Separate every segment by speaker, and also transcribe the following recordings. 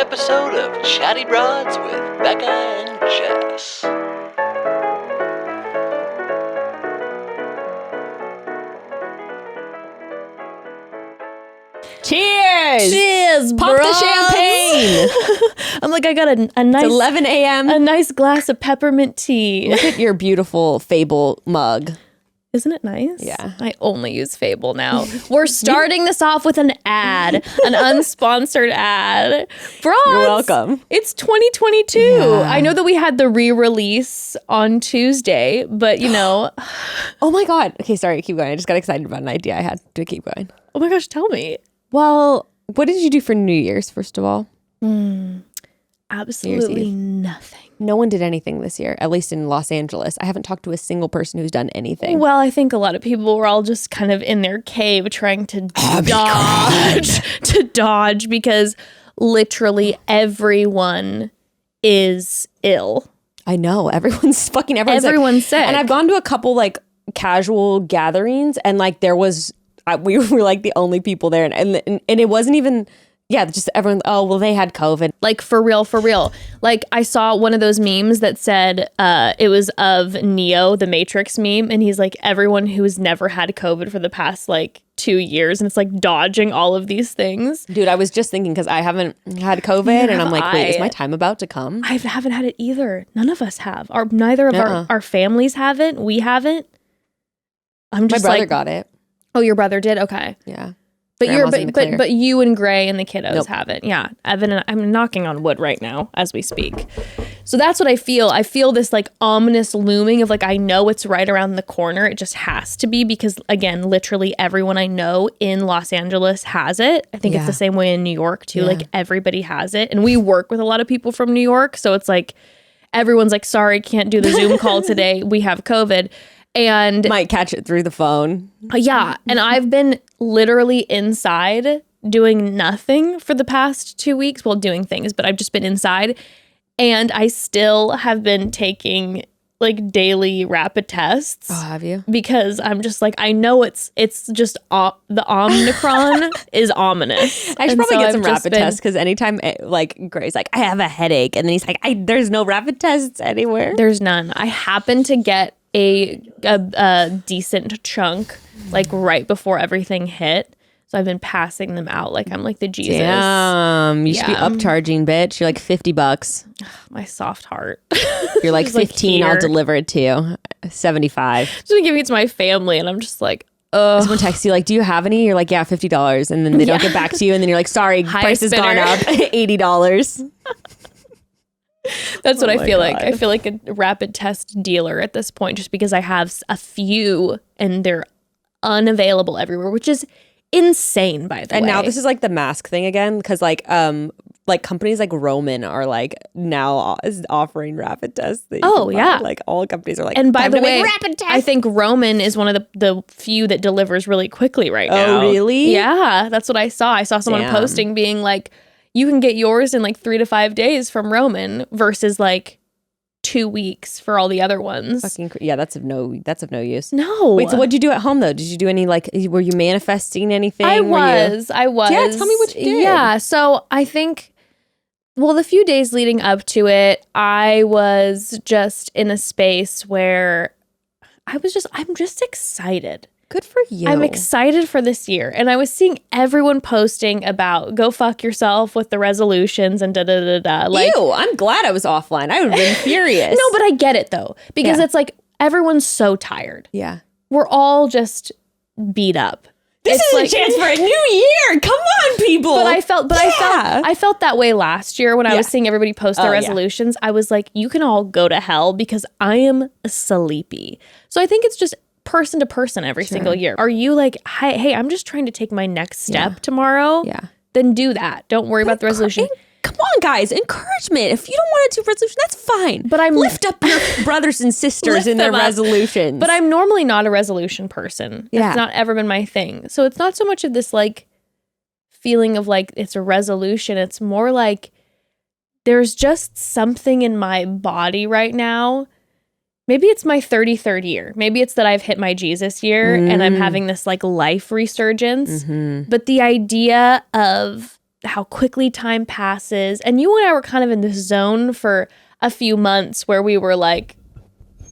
Speaker 1: episode of Chatty Broads with Becca and Jess.
Speaker 2: Cheers!
Speaker 3: Cheers,
Speaker 2: Pop
Speaker 3: bros.
Speaker 2: the champagne!
Speaker 3: I'm like, I got a nice...
Speaker 2: It's 11 a.m.
Speaker 3: A nice glass of peppermint tea.
Speaker 2: Look at your beautiful Fable mug.
Speaker 3: Isn't it nice?
Speaker 2: Yeah.
Speaker 3: I only use Fable now. We're starting this off with an ad, an unsponsored ad. Broads,
Speaker 2: You're welcome.
Speaker 3: It's 2022.
Speaker 2: Yeah.
Speaker 3: I know that we had the re-release on Tuesday, but you know.
Speaker 2: Oh my God. Okay, sorry, keep going. I just got excited about an idea I had to keep going.
Speaker 3: Oh my gosh, tell me.
Speaker 2: Well, what did you do for New Year's, first of all?
Speaker 3: Absolutely nothing.
Speaker 2: No one did anything this year, at least in Los Angeles. I haven't talked to a single person who's done anything.
Speaker 3: Well, I think a lot of people were all just kind of in their cave trying to dodge because literally everyone is ill.
Speaker 2: I know. Everyone's sick.
Speaker 3: Everyone's sick.
Speaker 2: And I've gone to a couple like casual gatherings and like there was, we were like the only people there. And it wasn't even... Yeah, just everyone, oh, well, they had COVID.
Speaker 3: Like, for real. Like, I saw one of those memes that said it was of Neo, the Matrix meme, and he's like, everyone who's never had COVID for the past, like, 2 years, and it's like dodging all of these things.
Speaker 2: Dude, I was just thinking, because I haven't had COVID, and I'm like, wait, is my time about to come?
Speaker 3: I haven't had it either. None of us have. Neither of our families haven't. We haven't. I'm just
Speaker 2: my brother got it.
Speaker 3: Oh, your brother did? Okay.
Speaker 2: Yeah.
Speaker 3: But you and Gray and the kiddos
Speaker 2: Nope.
Speaker 3: haven't. Yeah. Evan and I'm knocking on wood right now as we speak. So that's what I feel. I feel this like ominous looming of like, I know it's right around the corner. It just has to be because again, literally everyone I know in Los Angeles has it. I think it's the same way in New York too. Like everybody has it. And we work with a lot of people from New York. So it's like, everyone's like, sorry, can't do the Zoom call today. We have COVID. And
Speaker 2: might catch it through the phone.
Speaker 3: Yeah. And I've been literally inside doing nothing for the past 2 weeks. Well, doing things, but I've just been inside. And I still have been taking like daily rapid tests.
Speaker 2: Oh, have you?
Speaker 3: Because I'm just like, I know it's just the Omicron is ominous.
Speaker 2: I should probably get some rapid tests because anytime like Gray's like, I have a headache. And then he's like, there's no rapid tests anywhere.
Speaker 3: There's none. I happen to get a decent chunk like right before everything hit, so I've been passing them out like I'm like the Jesus.
Speaker 2: Damn, you should be upcharging, bitch. You're like $50.
Speaker 3: My soft heart.
Speaker 2: You're like 15.
Speaker 3: Like,
Speaker 2: I'll deliver it to you. 75.
Speaker 3: Just been giving it to my family, and I'm just like,
Speaker 2: Someone texts you like, do you have any? You're like, yeah, $50, and then they don't get back to you, and then you're like, sorry, price has gone up, $80.
Speaker 3: That's what I feel like. I feel like a rapid test dealer at this point, just because I have a few and they're unavailable everywhere, which is insane, by the way.
Speaker 2: And now this is like the mask thing again, because like companies like Roman are like now offering rapid tests.
Speaker 3: Oh yeah,
Speaker 2: like all companies are like.
Speaker 3: And by the way,
Speaker 2: rapid test.
Speaker 3: I think Roman is one of the few that delivers really quickly right now.
Speaker 2: Oh really?
Speaker 3: Yeah, that's what I saw. I saw someone posting being like, you can get yours in like 3 to 5 days from Roman versus like 2 weeks for all the other ones.
Speaker 2: That's of no use.
Speaker 3: No.
Speaker 2: Wait, so what'd you do at home though? Did you do any like, were you manifesting anything?
Speaker 3: I was.
Speaker 2: Yeah, tell me what you did.
Speaker 3: Yeah, so I think, well, the few days leading up to it, I was just in a space where I'm just excited.
Speaker 2: Good for you.
Speaker 3: I'm excited for this year. And I was seeing everyone posting about go fuck yourself with the resolutions and da-da-da-da. Like,
Speaker 2: ew, I'm glad I was offline. I would have been furious.
Speaker 3: No, but I get it though. Because it's like everyone's so tired.
Speaker 2: Yeah.
Speaker 3: We're all just beat up.
Speaker 2: This is like, a chance for a new year. Come on, people.
Speaker 3: But I felt that way last year when I was seeing everybody post their resolutions. I was like, you can all go to hell because I am sleepy. So I think it's just person to person every single year. Are you like, hey, I'm just trying to take my next step tomorrow?
Speaker 2: Yeah.
Speaker 3: Then do that. Don't worry about the resolution.
Speaker 2: Come on, guys. Encouragement. If you don't want to do resolution, that's fine.
Speaker 3: But I'm
Speaker 2: lift up your brothers and sisters in their resolutions.
Speaker 3: But I'm normally not a resolution person. It's not ever been my thing. So it's not so much of this like feeling of like it's a resolution. It's more like there's just something in my body right now. Maybe it's my 33rd year. Maybe it's that I've hit my Jesus year and I'm having this like life resurgence. But the idea of how quickly time passes. And you and I were kind of in this zone for a few months where we were like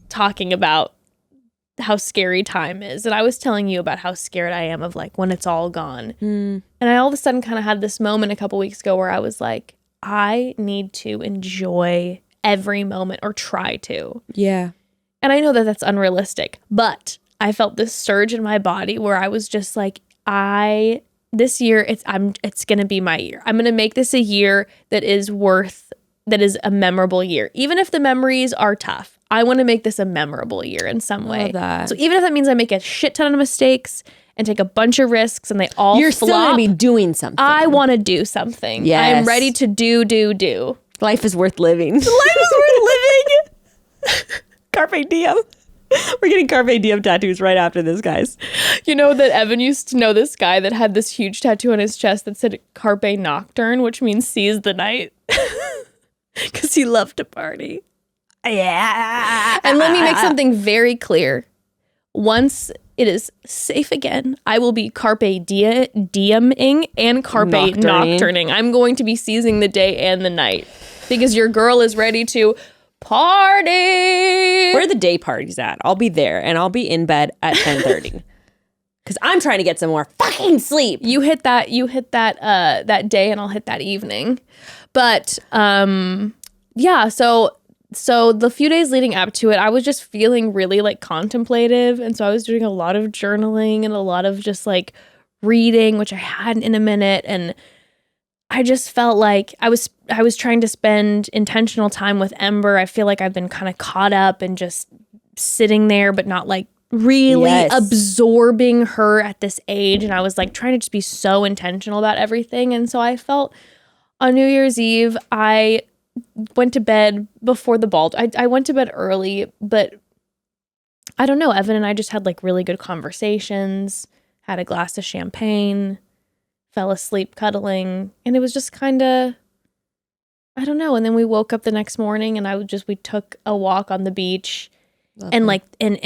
Speaker 3: talking about how scary time is. And I was telling you about how scared I am of like when it's all gone. And I all of a sudden kind of had this moment a couple weeks ago where I was like, I need to enjoy every moment, or try to.
Speaker 2: Yeah.
Speaker 3: And I know that that's unrealistic, but I felt this surge in my body where I was just like, this year it's going to be my year. I'm going to make this a year that is a memorable year. Even if the memories are tough, I want to make this a memorable year in some way.
Speaker 2: Love that.
Speaker 3: So even if that means I make a shit ton of mistakes and take a bunch of risks and they all
Speaker 2: You're
Speaker 3: flop,
Speaker 2: still going to be doing something.
Speaker 3: I want to do something.
Speaker 2: Yes.
Speaker 3: I'm ready to do.
Speaker 2: Life is worth living.
Speaker 3: Life is worth living.
Speaker 2: Carpe diem. We're getting Carpe Diem tattoos right after this, guys.
Speaker 3: You know that Evan used to know this guy that had this huge tattoo on his chest that said Carpe Nocturne, which means seize the night. Because he loved to party.
Speaker 2: Yeah.
Speaker 3: And let me make something very clear. Once it is safe again, I will be Carpe Dieming and Carpe Nocturning. I'm going to be seizing the day and the night. Because your girl is ready to party.
Speaker 2: Where are the day parties at? I'll be there, and I'll be in bed at 10:30. Because I'm trying to get some more fucking sleep.
Speaker 3: You hit that day, and I'll hit that evening. But yeah, so the few days leading up to it, I was just feeling really like contemplative, and so I was doing a lot of journaling and a lot of just like reading, which I hadn't in a minute, and I just felt like I was trying to spend intentional time with Ember. I feel like I've been kind of caught up and just sitting there, but not like really absorbing her at this age. And I was like trying to just be so intentional about everything. And so I felt on New Year's Eve, I went to bed before the ball. I went to bed early, but I don't know. Evan and I just had like really good conversations, had a glass of champagne, fell asleep cuddling, and it was just kind of, I don't know. And then we woke up the next morning, and we took a walk on the beach. Lovely. And like and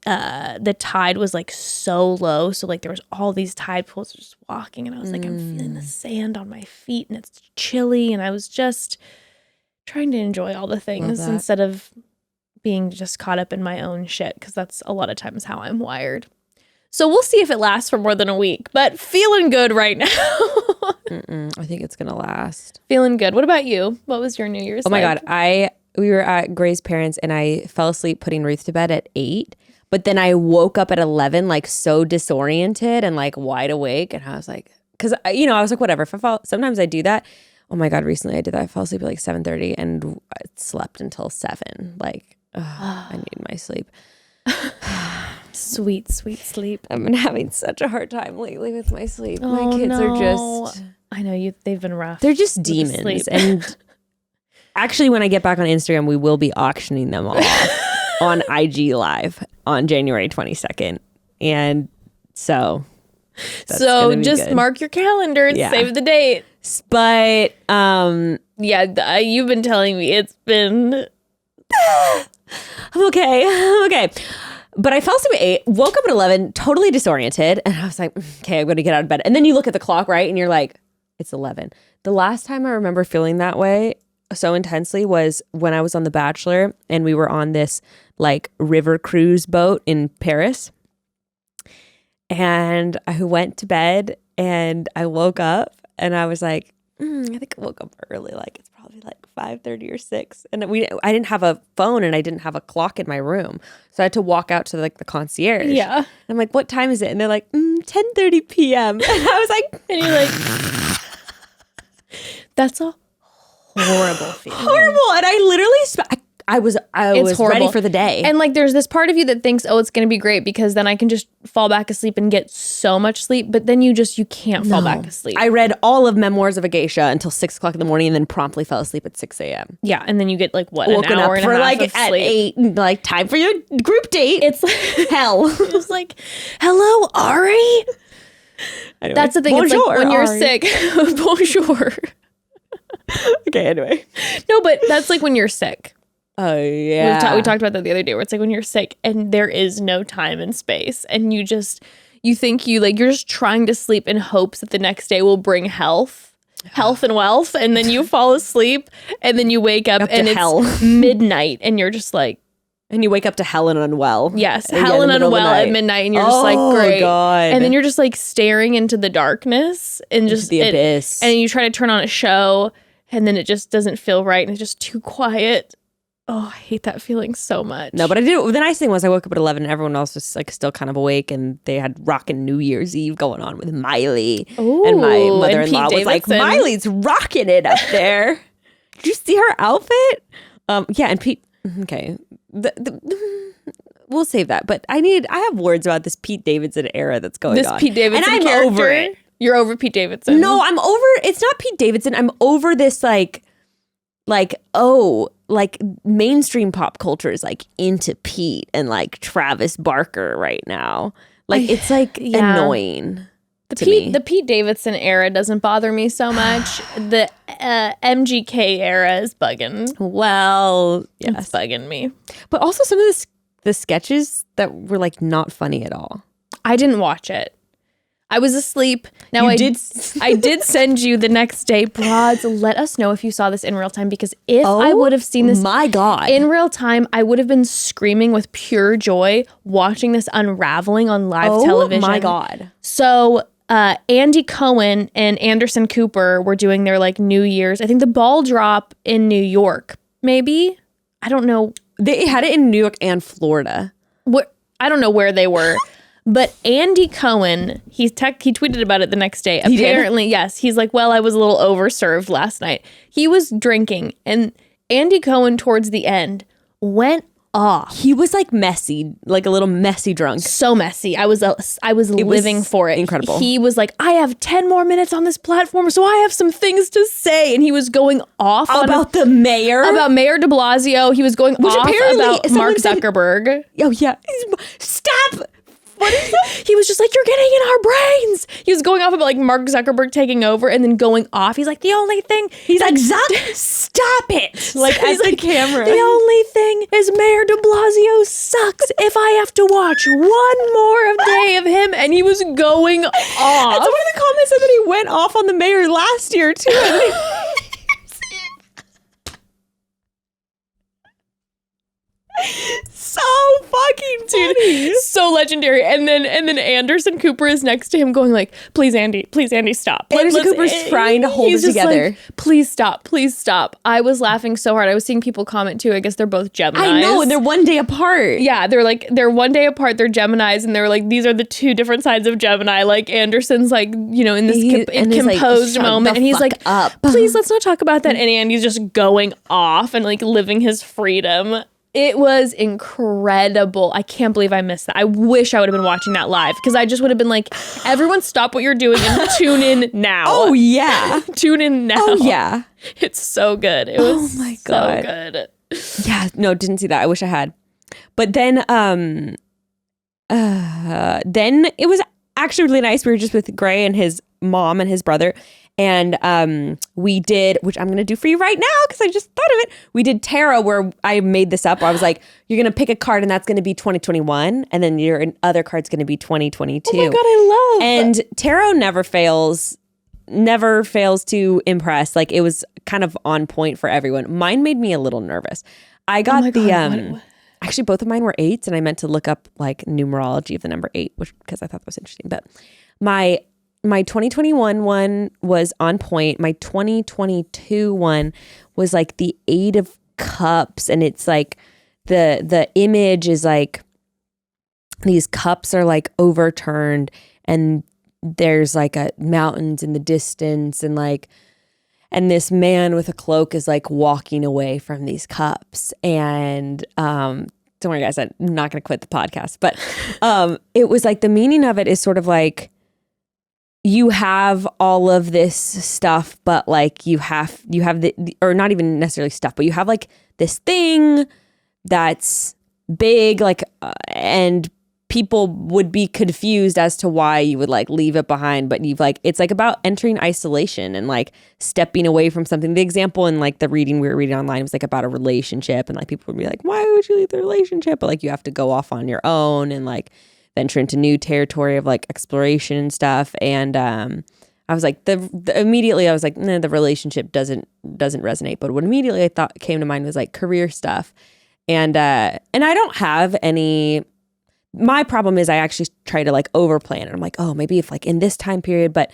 Speaker 3: the tide was like so low, so like there was all these tide pools just walking, and I was like, I'm feeling the sand on my feet, and it's chilly, and I was just trying to enjoy all the things instead of being just caught up in my own shit, because that's a lot of times how I'm wired. So we'll see if it lasts for more than a week, but feeling good right now.
Speaker 2: I think it's gonna last.
Speaker 3: Feeling good. What about you? What was your New Year's?
Speaker 2: Oh my God, we were at Gray's parents, and I fell asleep putting Ruth to bed at 8. But then I woke up at 11, like so disoriented and like wide awake. And I was like, because I was like, whatever. Sometimes I do that. Oh my God, recently I did that. I fell asleep at like 7:30 and I slept until 7. Like, I need my sleep.
Speaker 3: Sweet sleep.
Speaker 2: I've been having such a hard time lately with my sleep.
Speaker 3: Oh,
Speaker 2: my kids are just,
Speaker 3: I know they've been rough.
Speaker 2: they're just demons. And actually, when I get back on Instagram, we will be auctioning them off on IG Live on January 22nd. And so
Speaker 3: just mark your calendar and save the date.
Speaker 2: But
Speaker 3: you've been telling me it's been
Speaker 2: I'm okay. But I fell asleep at 8, woke up at 11, totally disoriented, and I was like, okay, I'm going to get out of bed. And then you look at the clock, right? And you're like, it's 11. The last time I remember feeling that way so intensely was when I was on The Bachelor, and we were on this like river cruise boat in Paris. And I went to bed, and I woke up, and I was like, I think I woke up early, like it's probably like 5:30 or 6. And I didn't have a phone, and I didn't have a clock in my room. So I had to walk out to like the concierge.
Speaker 3: Yeah.
Speaker 2: And I'm like, what time is it? And they're like, 10:30 p.m. And I was like,
Speaker 3: and you're like, that's a horrible feeling.
Speaker 2: Horrible. And I literally, I was
Speaker 3: horrible.
Speaker 2: ready for the day.
Speaker 3: And like there's this part of you that thinks, oh, it's going to be great because then I can just fall back asleep and get so much sleep. But then you can't fall back asleep.
Speaker 2: I read all of Memoirs of a Geisha until 6 o'clock in the morning and then promptly fell asleep at 6 a.m.
Speaker 3: Yeah. And then you get like
Speaker 2: woken
Speaker 3: an hour
Speaker 2: up
Speaker 3: and
Speaker 2: for
Speaker 3: a half
Speaker 2: like
Speaker 3: of
Speaker 2: at
Speaker 3: sleep.
Speaker 2: 8, like time for your group date.
Speaker 3: It's like,
Speaker 2: hell.
Speaker 3: It's like, hello, Ari.
Speaker 2: Anyway,
Speaker 3: that's the thing.
Speaker 2: bonjour,
Speaker 3: it's like when you're
Speaker 2: Ari.
Speaker 3: sick. Bonjour.
Speaker 2: Okay, anyway.
Speaker 3: No, but that's like when you're sick.
Speaker 2: Oh, yeah.
Speaker 3: We talked about that the other day where it's like when you're sick and there is no time and space and you you think you're just trying to sleep in hopes that the next day will bring health and wealth, and then you fall asleep and then you wake up and it's
Speaker 2: hell.
Speaker 3: midnight and you're just like,
Speaker 2: and you wake up to hell and unwell.
Speaker 3: yes,
Speaker 2: Again,
Speaker 3: hell
Speaker 2: in
Speaker 3: and
Speaker 2: the middle of the
Speaker 3: unwell at
Speaker 2: night.
Speaker 3: midnight, and you're just like, great.
Speaker 2: God.
Speaker 3: And then you're just like staring into the darkness and just
Speaker 2: the abyss.
Speaker 3: And you try to turn on a show and then it just doesn't feel right and it's just too quiet. Oh, I hate that feeling so much.
Speaker 2: No, but I did. The nice thing was I woke up at 11 and everyone else was like still kind of awake, and they had rockin' New Year's Eve going on with Miley.
Speaker 3: Ooh,
Speaker 2: and my
Speaker 3: and
Speaker 2: mother-in-law
Speaker 3: Pete
Speaker 2: was like,
Speaker 3: Davidson.
Speaker 2: Miley's rocking it up there. Did you see her outfit? Yeah, and Pete. Okay, we'll save that. But I have words about this Pete Davidson era that's going on.
Speaker 3: This Pete Davidson
Speaker 2: and I'm
Speaker 3: character.
Speaker 2: over it.
Speaker 3: You're over Pete Davidson.
Speaker 2: No, I'm over. It's not Pete Davidson. I'm over this like mainstream pop culture is like into Pete and like Travis Barker right now. Like it's like annoying.
Speaker 3: The Pete Davidson era doesn't bother me so much. The MGK era is bugging.
Speaker 2: Well, yes,
Speaker 3: It's bugging me.
Speaker 2: but also some of the sketches that were like not funny at all.
Speaker 3: I didn't watch it. I was asleep. Now I did send you the next day. Broads, let us know if you saw this in real time, because if I would have seen this
Speaker 2: my God,
Speaker 3: in real time, I would have been screaming with pure joy watching this unraveling on live television.
Speaker 2: Oh my God.
Speaker 3: So Andy Cohen and Anderson Cooper were doing their like New Year's. I think the ball drop in New York, maybe. I don't know.
Speaker 2: They had it in New York and Florida.
Speaker 3: I don't know where they were. But Andy Cohen, he tweeted about it the next day. Apparently, yes. He's like, well, I was a little overserved last night. He was drinking, and Andy Cohen towards the end went off.
Speaker 2: He was like messy, like a little messy drunk.
Speaker 3: So messy. I was living for it.
Speaker 2: Incredible.
Speaker 3: He was like, I have 10 more minutes on this platform, so I have some things to say. And he was going off
Speaker 2: About the mayor?
Speaker 3: about Mayor de Blasio. He was going off
Speaker 2: apparently
Speaker 3: about
Speaker 2: someone
Speaker 3: Mark
Speaker 2: said-
Speaker 3: Zuckerberg.
Speaker 2: Oh, yeah. Stop! What is that?
Speaker 3: He was just like, you're getting in our brains. He was going off about like Mark Zuckerberg taking over and then going off. He's like, the only thing.
Speaker 2: He's like, stop it! Like,
Speaker 3: He's
Speaker 2: at the
Speaker 3: like,
Speaker 2: camera.
Speaker 3: the only thing is Mayor de Blasio sucks if I have to watch one more day of him. And he was going off.
Speaker 2: And someone in the comments said that he went off on the mayor last year, too. So fucking funny.
Speaker 3: So legendary. And then Anderson Cooper is next to him going like, please Andy, stop.
Speaker 2: Anderson Cooper's trying to hold
Speaker 3: he's
Speaker 2: it
Speaker 3: just
Speaker 2: together.
Speaker 3: like, please stop. I was laughing so hard. I was seeing people comment too. I guess they're both Geminis.
Speaker 2: I know, and they're one day apart.
Speaker 3: Yeah, they're one day apart. They're Geminis, and they're like, these are the two different sides of Gemini. Like Anderson's like, you know, in this
Speaker 2: and he's like,
Speaker 3: composed
Speaker 2: "Shut
Speaker 3: moment,
Speaker 2: the
Speaker 3: and he's
Speaker 2: fuck
Speaker 3: like,
Speaker 2: up."
Speaker 3: please let's not talk about that. And Andy's just going off and like living his freedom. It was incredible. I can't believe I missed that. I wish I would have been watching that live, because I just would have been like, everyone stop what you're doing and tune in now.
Speaker 2: Oh, yeah.
Speaker 3: Tune in now.
Speaker 2: Oh, yeah.
Speaker 3: It's so good. It was
Speaker 2: my God.
Speaker 3: so good.
Speaker 2: Yeah, no, didn't see that. I wish I had. But then it was actually really nice. We were just with Gray and his mom and his brother. And we did, which I'm going to do for you right now because I just thought of it. We did tarot, where I made this up. Where I was like, you're going to pick a card and that's going to be 2021. And then your other card's going to be 2022.
Speaker 3: Oh my God, I love.
Speaker 2: And tarot never fails to impress. Like, it was kind of on point for everyone. Mine made me a little nervous. I got actually both of mine were 8s, and I meant to look up like numerology of the number 8, which because I thought that was interesting. But my 2021 one was on point. My 2022 one was like the 8 of Cups, and it's like the image is like these cups are like overturned, and there's like a mountains in the distance, and this man with a cloak is like walking away from these cups. And don't worry guys, I'm not gonna quit the podcast, but it was like the meaning of it is sort of like, you have all of this stuff, but like you have the, or not even necessarily stuff, but you have like this thing that's big, like and people would be confused as to why you would like leave it behind, but you've like, it's like about entering isolation and like stepping away from something. The example in like the reading we were reading online was like about a relationship, and like people would be like, why would you leave the relationship? But like you have to go off on your own and like venture into new territory of like exploration and stuff. And I was like, immediately I was like, nah, the relationship doesn't resonate. But what immediately I thought came to mind was like career stuff. And I don't have any. My problem is I actually try to like overplan it. I'm like, oh, maybe if like in this time period, but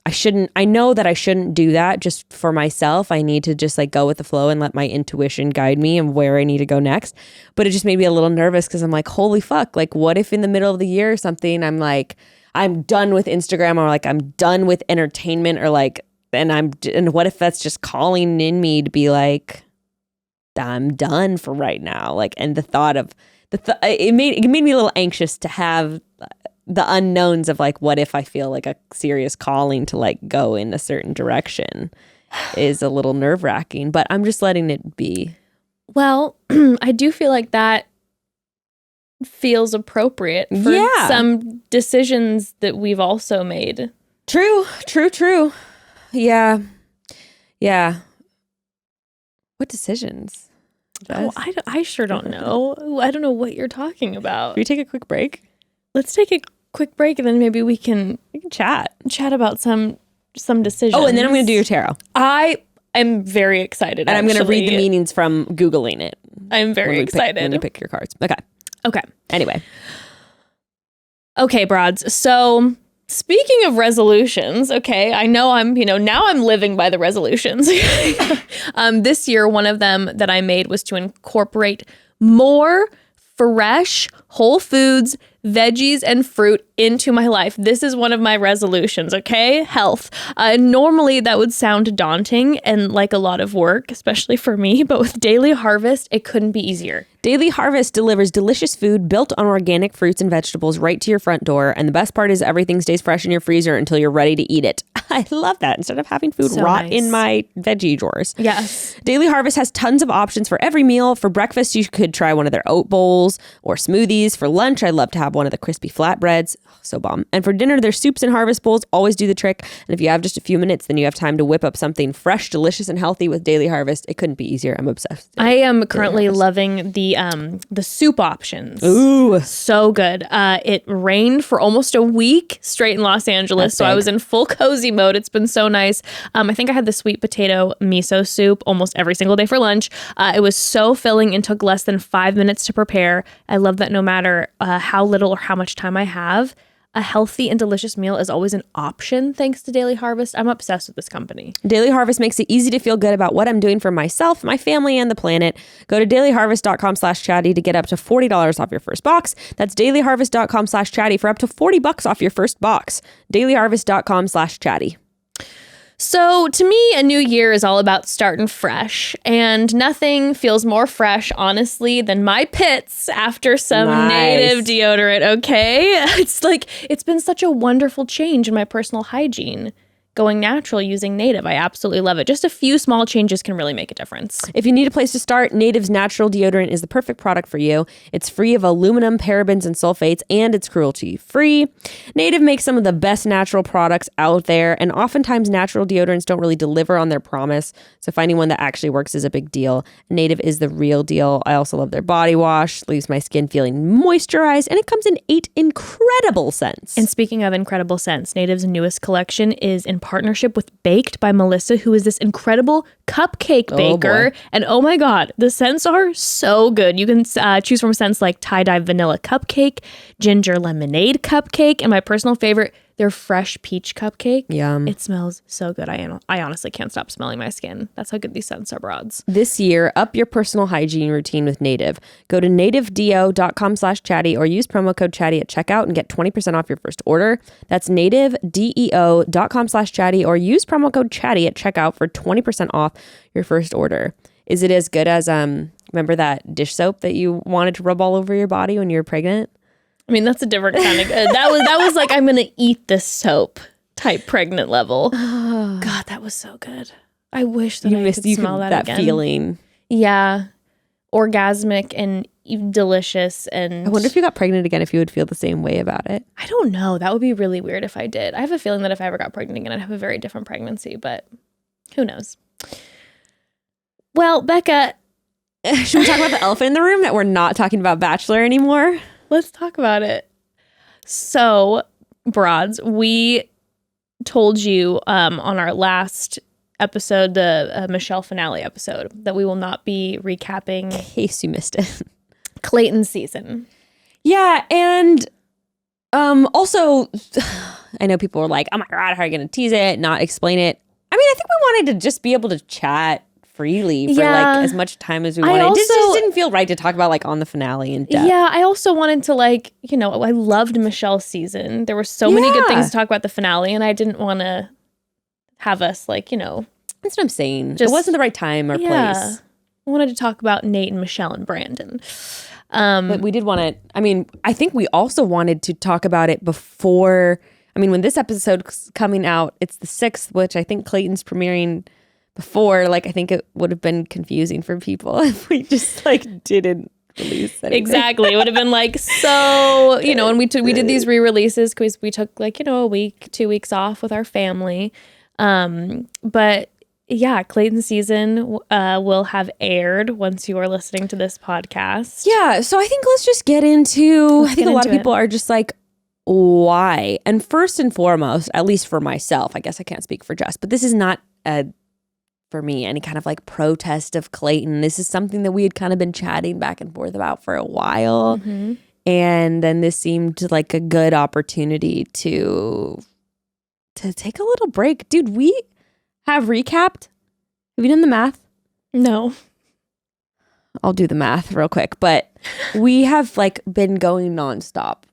Speaker 2: I know that I shouldn't do that just for myself. I need to just like go with the flow and let my intuition guide me and where I need to go next. But it just made me a little nervous because I'm like, holy fuck, like what if in the middle of the year or something, I'm like, I'm done with Instagram, or like I'm done with entertainment, or like, and what if that's just calling in me to be like, I'm done for right now. Like, and the thought of it made me a little anxious to have the unknowns of like, what if I feel like a serious calling to like go in a certain direction is a little nerve wracking, but I'm just letting it be.
Speaker 3: Well, I do feel like that feels appropriate for some decisions that we've also made.
Speaker 2: True. Yeah. What decisions?
Speaker 3: Oh, I sure don't know. I don't know what you're talking about.
Speaker 2: Can we take a quick break?
Speaker 3: Let's take a quick break and then maybe we can chat about some decisions.
Speaker 2: Oh, and then I'm going to do your tarot.
Speaker 3: I am very excited.
Speaker 2: And I'm going to read the meanings from Googling it.
Speaker 3: I'm very excited.
Speaker 2: When you pick your cards. Okay. Anyway.
Speaker 3: Okay, broads. So speaking of resolutions, okay, I know now I'm living by the resolutions. This year, one of them that I made was to incorporate more fresh, whole foods, veggies, and fruit into my life. This is one of my resolutions, okay? Health. Normally, that would sound daunting and like a lot of work, especially for me, but with Daily Harvest, it couldn't be easier.
Speaker 2: Daily Harvest delivers delicious food built on organic fruits and vegetables right to your front door. And the best part is everything stays fresh in your freezer until you're ready to eat it. I love that. Instead of having food rot in my veggie drawers.
Speaker 3: Yes.
Speaker 2: Daily Harvest has tons of options for every meal. For breakfast, you could try one of their oat bowls or smoothies. For lunch, I love to have one of the crispy flatbreads. Oh, so bomb. And for dinner, their soups and harvest bowls always do the trick. And if you have just a few minutes, then you have time to whip up something fresh, delicious, and healthy with Daily Harvest. It couldn't be easier. I'm obsessed.
Speaker 3: I am currently loving the soup options.
Speaker 2: Ooh,
Speaker 3: so good. It rained for almost a week straight in Los Angeles, so I was in full cozy mode. It's been so nice. I think I had the sweet potato miso soup almost every single day for lunch. It was so filling and took less than 5 minutes to prepare. I love that no matter how little or how much time I have, a healthy and delicious meal is always an option thanks to Daily Harvest. I'm obsessed with this company.
Speaker 2: Daily Harvest makes it easy to feel good about what I'm doing for myself, my family, and the planet. Go to dailyharvest.com/chatty to get up to $40 off your first box. That's dailyharvest.com/chatty for up to $40 off your first box. dailyharvest.com/chatty.
Speaker 3: So to me, a new year is all about starting fresh, and nothing feels more fresh, honestly, than my pits after some native deodorant, okay? It's been such a wonderful change in my personal hygiene. Going natural using Native. I absolutely love it. Just a few small changes can really make a difference.
Speaker 2: If you need a place to start, Native's natural deodorant is the perfect product for you. It's free of aluminum, parabens, and sulfates, and it's cruelty-free. Native makes some of the best natural products out there, and oftentimes natural deodorants don't really deliver on their promise, so finding one that actually works is a big deal. Native is the real deal. I also love their body wash. Leaves my skin feeling moisturized, and it comes in 8 incredible scents.
Speaker 3: And speaking of incredible scents, Native's newest collection is in partnership with Baked by Melissa, who is this incredible cupcake baker. And oh my God, the scents are so good. You can choose from scents like tie-dye vanilla cupcake, ginger lemonade cupcake, and my personal favorite, their fresh peach cupcake.
Speaker 2: Yum.
Speaker 3: It smells so good. I honestly can't stop smelling my skin. That's how good these scents are, broads.
Speaker 2: This year, up your personal hygiene routine with Native. Go to nativedeo.com/chatty or use promo code chatty at checkout and get 20% off your first order. That's nativedeo.com/chatty or use promo code chatty at checkout for 20% off your first order. Is it as good as, remember that dish soap that you wanted to rub all over your body when you were pregnant?
Speaker 3: I mean, that's a different kind of good. That was like, I'm going to eat this soap type pregnant level. God, that was so good. I wish that I could smell that again.
Speaker 2: That feeling.
Speaker 3: Yeah. Orgasmic and delicious. And
Speaker 2: I wonder if you got pregnant again, if you would feel the same way about it.
Speaker 3: I don't know. That would be really weird if I did. I have a feeling that if I ever got pregnant again, I'd have a very different pregnancy, but who knows? Well, Becca.
Speaker 2: Should we talk about the elephant in the room that we're not talking about Bachelor anymore?
Speaker 3: Let's talk about it. So, broads, we told you on our last episode, the Michelle finale episode, that we will not be recapping
Speaker 2: In case you missed it.
Speaker 3: Clayton's season.
Speaker 2: Yeah, and also, I know people were like, oh my God, how are you going to tease it, not explain it? I mean, I think we wanted to just be able to chat freely for like as much time as we wanted. It just didn't feel right to talk about like on the finale in depth.
Speaker 3: Yeah, I also wanted to like, I loved Michelle's season. There were so many good things to talk about the finale, and I didn't want to have us like,
Speaker 2: That's what I'm saying. It wasn't the right time or place.
Speaker 3: I wanted to talk about Nate and Michelle and Brandon.
Speaker 2: But we did want to, I mean, I think we also wanted to talk about it before, I mean, when this episode's coming out, it's the 6th, which I think Clayton's premiering before. Like, I think it would have been confusing for people if we just like didn't release anything.
Speaker 3: Exactly. It would have been like, so, and we did these re-releases because we took like, a week, 2 weeks off with our family. But yeah, Clayton's season will have aired once you are listening to this podcast.
Speaker 2: Yeah, so I think let's just get into, I think a lot of people are just like, why? And first and foremost, at least for myself, I guess I can't speak for Jess, but this is not for me any kind of like protest of Clayton. This is something that we had kind of been chatting back and forth about for a while. Mm-hmm. And then this seemed like a good opportunity to take a little break. Dude, we have recapped. Have you done the math?
Speaker 3: No.
Speaker 2: I'll do the math real quick. But we have like been going nonstop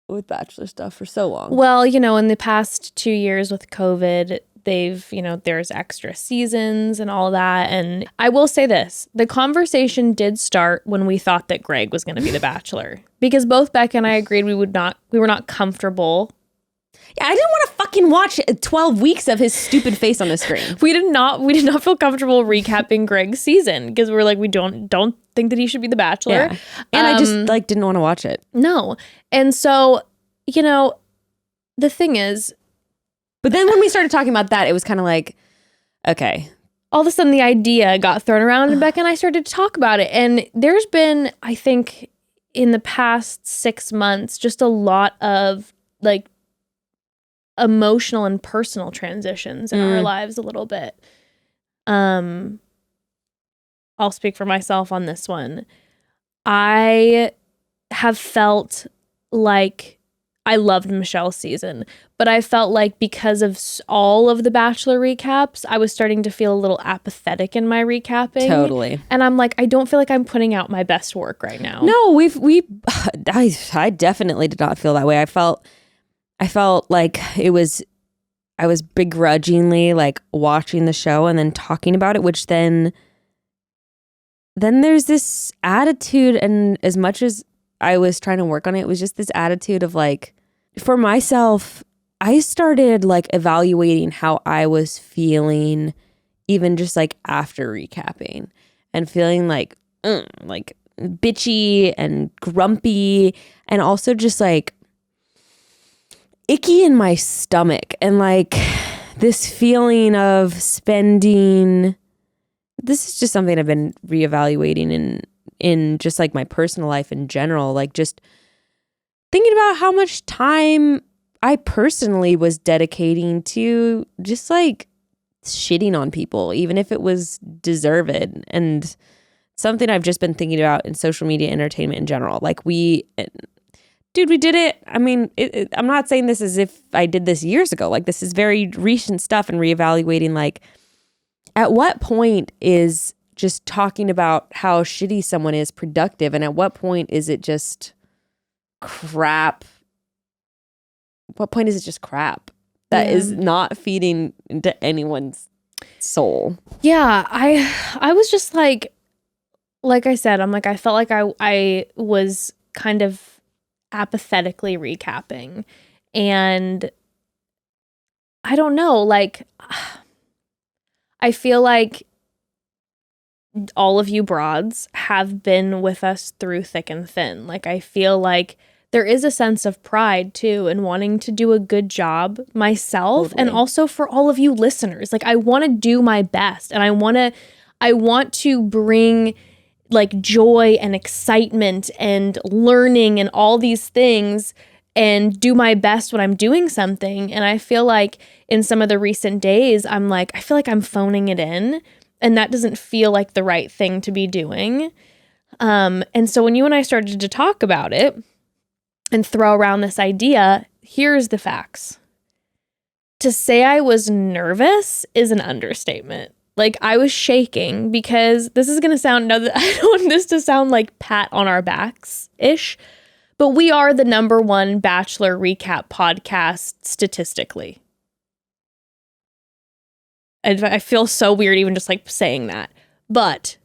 Speaker 2: with Bachelor stuff for so long.
Speaker 3: Well, in the past 2 years with COVID, they've, there's extra seasons and all that. And I will say this, the conversation did start when we thought that Greg was going to be the Bachelor. Because both Becca and I agreed we were not comfortable.
Speaker 2: Yeah, I didn't want to fucking watch 12 weeks of his stupid face on the screen.
Speaker 3: We did not feel comfortable recapping Greg's season because we're like, we don't think that he should be the Bachelor.
Speaker 2: Yeah. And I just like didn't want to watch it.
Speaker 3: No. And so, the thing is,
Speaker 2: but then when we started talking about that, it was kind of like, okay.
Speaker 3: All of a sudden the idea got thrown around and Becca and I started to talk about it. And there's been, I think, in the past 6 months, just a lot of like emotional and personal transitions in our lives a little bit. I'll speak for myself on this one. I have felt like I loved Michelle's season, but I felt like because of all of the Bachelor recaps, I was starting to feel a little apathetic in my recapping.
Speaker 2: Totally.
Speaker 3: And I'm like, I don't feel like I'm putting out my best work right now.
Speaker 2: No, I definitely did not feel that way. I felt like I was begrudgingly like watching the show and then talking about it, which then there's this attitude, and as much as I was trying to work on it, it was just this attitude of like, for myself, I started like evaluating how I was feeling even just like after recapping and feeling like bitchy and grumpy and also just like icky in my stomach and like this feeling of spending. This is just something I've been reevaluating in just like my personal life in general, like just thinking about how much time I personally was dedicating to just like shitting on people, even if it was deserved. And something I've just been thinking about in social media entertainment in general. Like we did it. I mean, I'm not saying this as if I did this years ago. Like this is very recent stuff, and reevaluating like at what point is just talking about how shitty someone is productive, and at what point is it just crap? What point is it just crap that is not feeding into anyone's soul? Yeah,
Speaker 3: I was just like I said, I'm like, I felt like I was kind of apathetically recapping, and I don't know, like I feel like all of you broads have been with us through thick and thin. Like I feel like there is a sense of pride too in wanting to do a good job myself. Totally. And also for all of you listeners. Like I want to do my best, and I want to bring like joy and excitement and learning and all these things and do my best when I'm doing something. And I feel like in some of the recent days, I feel like I'm phoning it in, and that doesn't feel like the right thing to be doing. And so when you and I started to talk about it and throw around this idea, here's the facts. To say I was nervous is an understatement. Like, I was shaking because this is going to sound, I don't want this to sound like pat on our backs-ish, but we are the #1 Bachelor recap podcast statistically. I feel so weird even just like saying that. But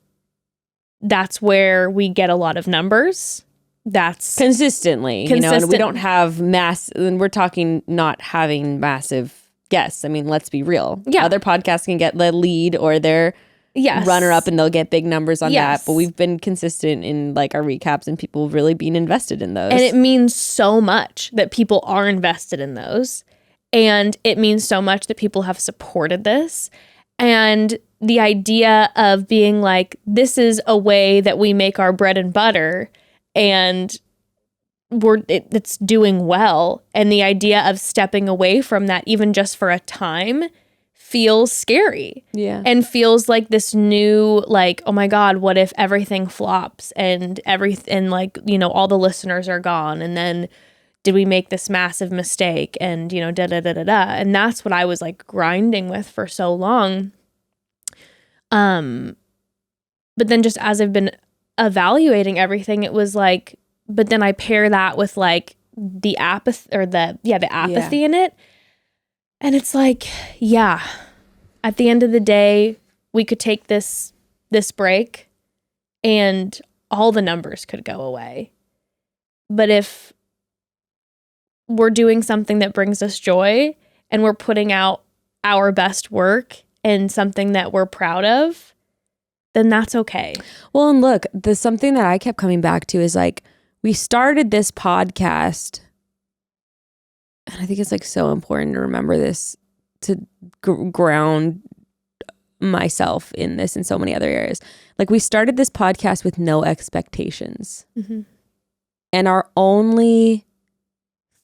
Speaker 3: that's where we get a lot of numbers. That's
Speaker 2: consistently, you know, and we don't have and we're talking not having massive guests. I mean, let's be real.
Speaker 3: Yeah.
Speaker 2: Other podcasts can get the lead or their runner up and they'll get big numbers on that. But we've been consistent in like our recaps and people really being invested in those.
Speaker 3: And it means so much that people are invested in those. And it means so much that people have supported this. And the idea of being like, this is a way that we make our bread and butter and it's doing well. And the idea of stepping away from that, even just for a time, feels scary.
Speaker 2: Yeah.
Speaker 3: And feels like this new, like, oh my God, what if everything flops and everything, like, you know, all the listeners are gone. And then did we make this massive mistake? And, you know, da-da-da-da-da. And that's what I was like grinding with for so long. But then just as I've been evaluating everything, it was like, but then I pair that with like the apathy or the apathy in it. And it's like, yeah, at the end of the day, we could take this break and all the numbers could go away. But if we're doing something that brings us joy and we're putting out our best work and something that we're proud of, then that's okay.
Speaker 2: Well, and look, something that I kept coming back to is like, we started this podcast, and I think it's like so important to remember this, to ground myself in this and so many other areas. Like, we started this podcast with no expectations.
Speaker 3: Mm-hmm.
Speaker 2: And our only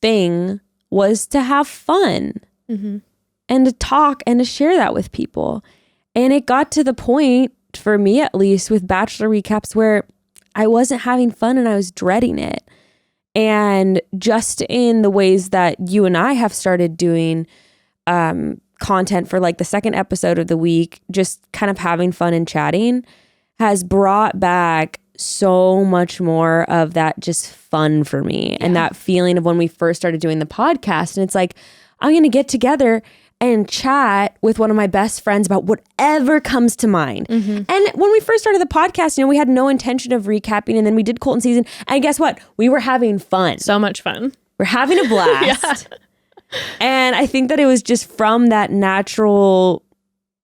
Speaker 2: thing was to have fun and to talk and to share that with people. And it got to the point, for me at least, with Bachelor recaps where I wasn't having fun and I was dreading it. And just in the ways that you and I have started doing content for like the second episode of the week, just kind of having fun and chatting, has brought back so much more of that just fun for me. And that feeling of when we first started doing the podcast. And it's like, I'm going to get together and chat with one of my best friends about whatever comes to mind. And when we first started the podcast, you know, we had no intention of recapping, and then we did Colton season. And guess what? We were having fun.
Speaker 3: So much fun.
Speaker 2: We're having a blast. And I think that it was just from that natural,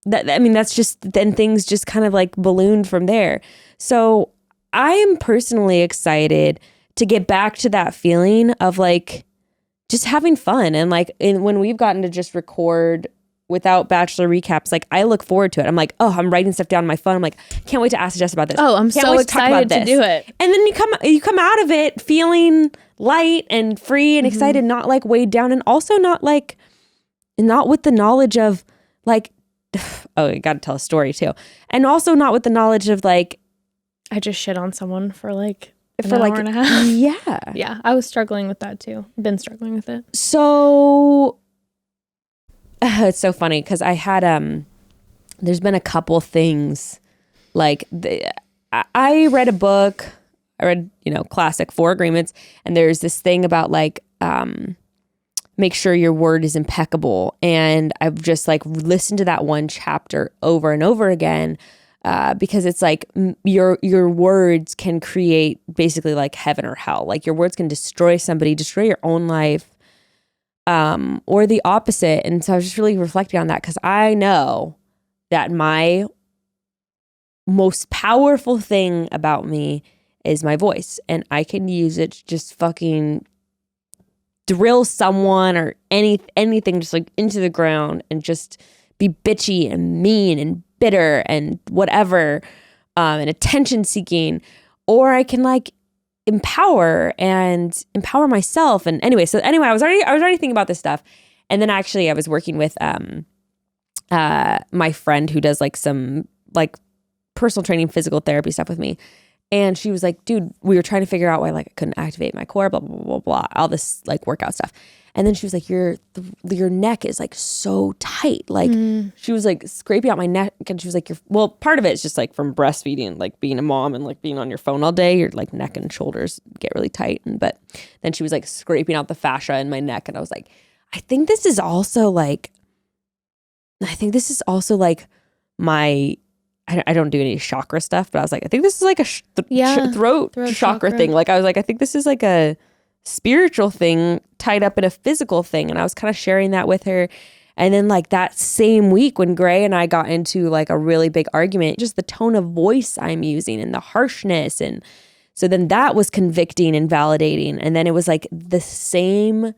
Speaker 2: that's just, then things just kind of like ballooned from there. So I am personally excited to get back to that feeling of like, just having fun. And like when we've gotten to just record without Bachelor recaps, like I look forward to it. I'm like, oh, I'm writing stuff down on my phone. I'm like, can't wait to ask Jess about this.
Speaker 3: Oh, I'm so excited to do it.
Speaker 2: And then you come out of it feeling light and free and excited, not like weighed down, and also not with the knowledge of like, oh, I got to tell a story too. And also not with the knowledge of like,
Speaker 3: I just shit on someone for like an hour and a half. Yeah, I was struggling with that too. Been struggling with it.
Speaker 2: So it's so funny because I had there's been a couple things like I read a book. I read, you know, classic 4 Agreements, and there's this thing about like make sure your word is impeccable, and I've just like listened to that one chapter over and over again. Because it's like your words can create basically like heaven or hell. Like your words can destroy somebody, destroy your own life, or the opposite. And so I was just really reflecting on that because I know that my most powerful thing about me is my voice, and I can use it to just fucking drill someone or anything just like into the ground and just be bitchy and mean and bitter and whatever, and attention seeking. Or I can like empower myself. And anyway, I was already thinking about this stuff. And then actually I was working with my friend who does like some like personal training, physical therapy stuff with me. And she was like, dude, we were trying to figure out why like I couldn't activate my core, blah, blah, blah, blah, blah, all this like workout stuff. And then she was like, your neck is like so tight. Like she was like scraping out my neck, and she was like, well, part of it is just like from breastfeeding, like being a mom and like being on your phone all day, your like neck and shoulders get really tight. But then she was like scraping out the fascia in my neck. And I was like, I think this is also like my, I don't do any chakra stuff, but I was like, I think this is like a throat chakra thing. Like I was like, I think this is like a spiritual thing tied up in a physical thing. And I was kind of sharing that with her. And then like that same week when Gray and I got into like a really big argument, just the tone of voice I'm using and the harshness. And so then that was convicting and validating. And then it was like the same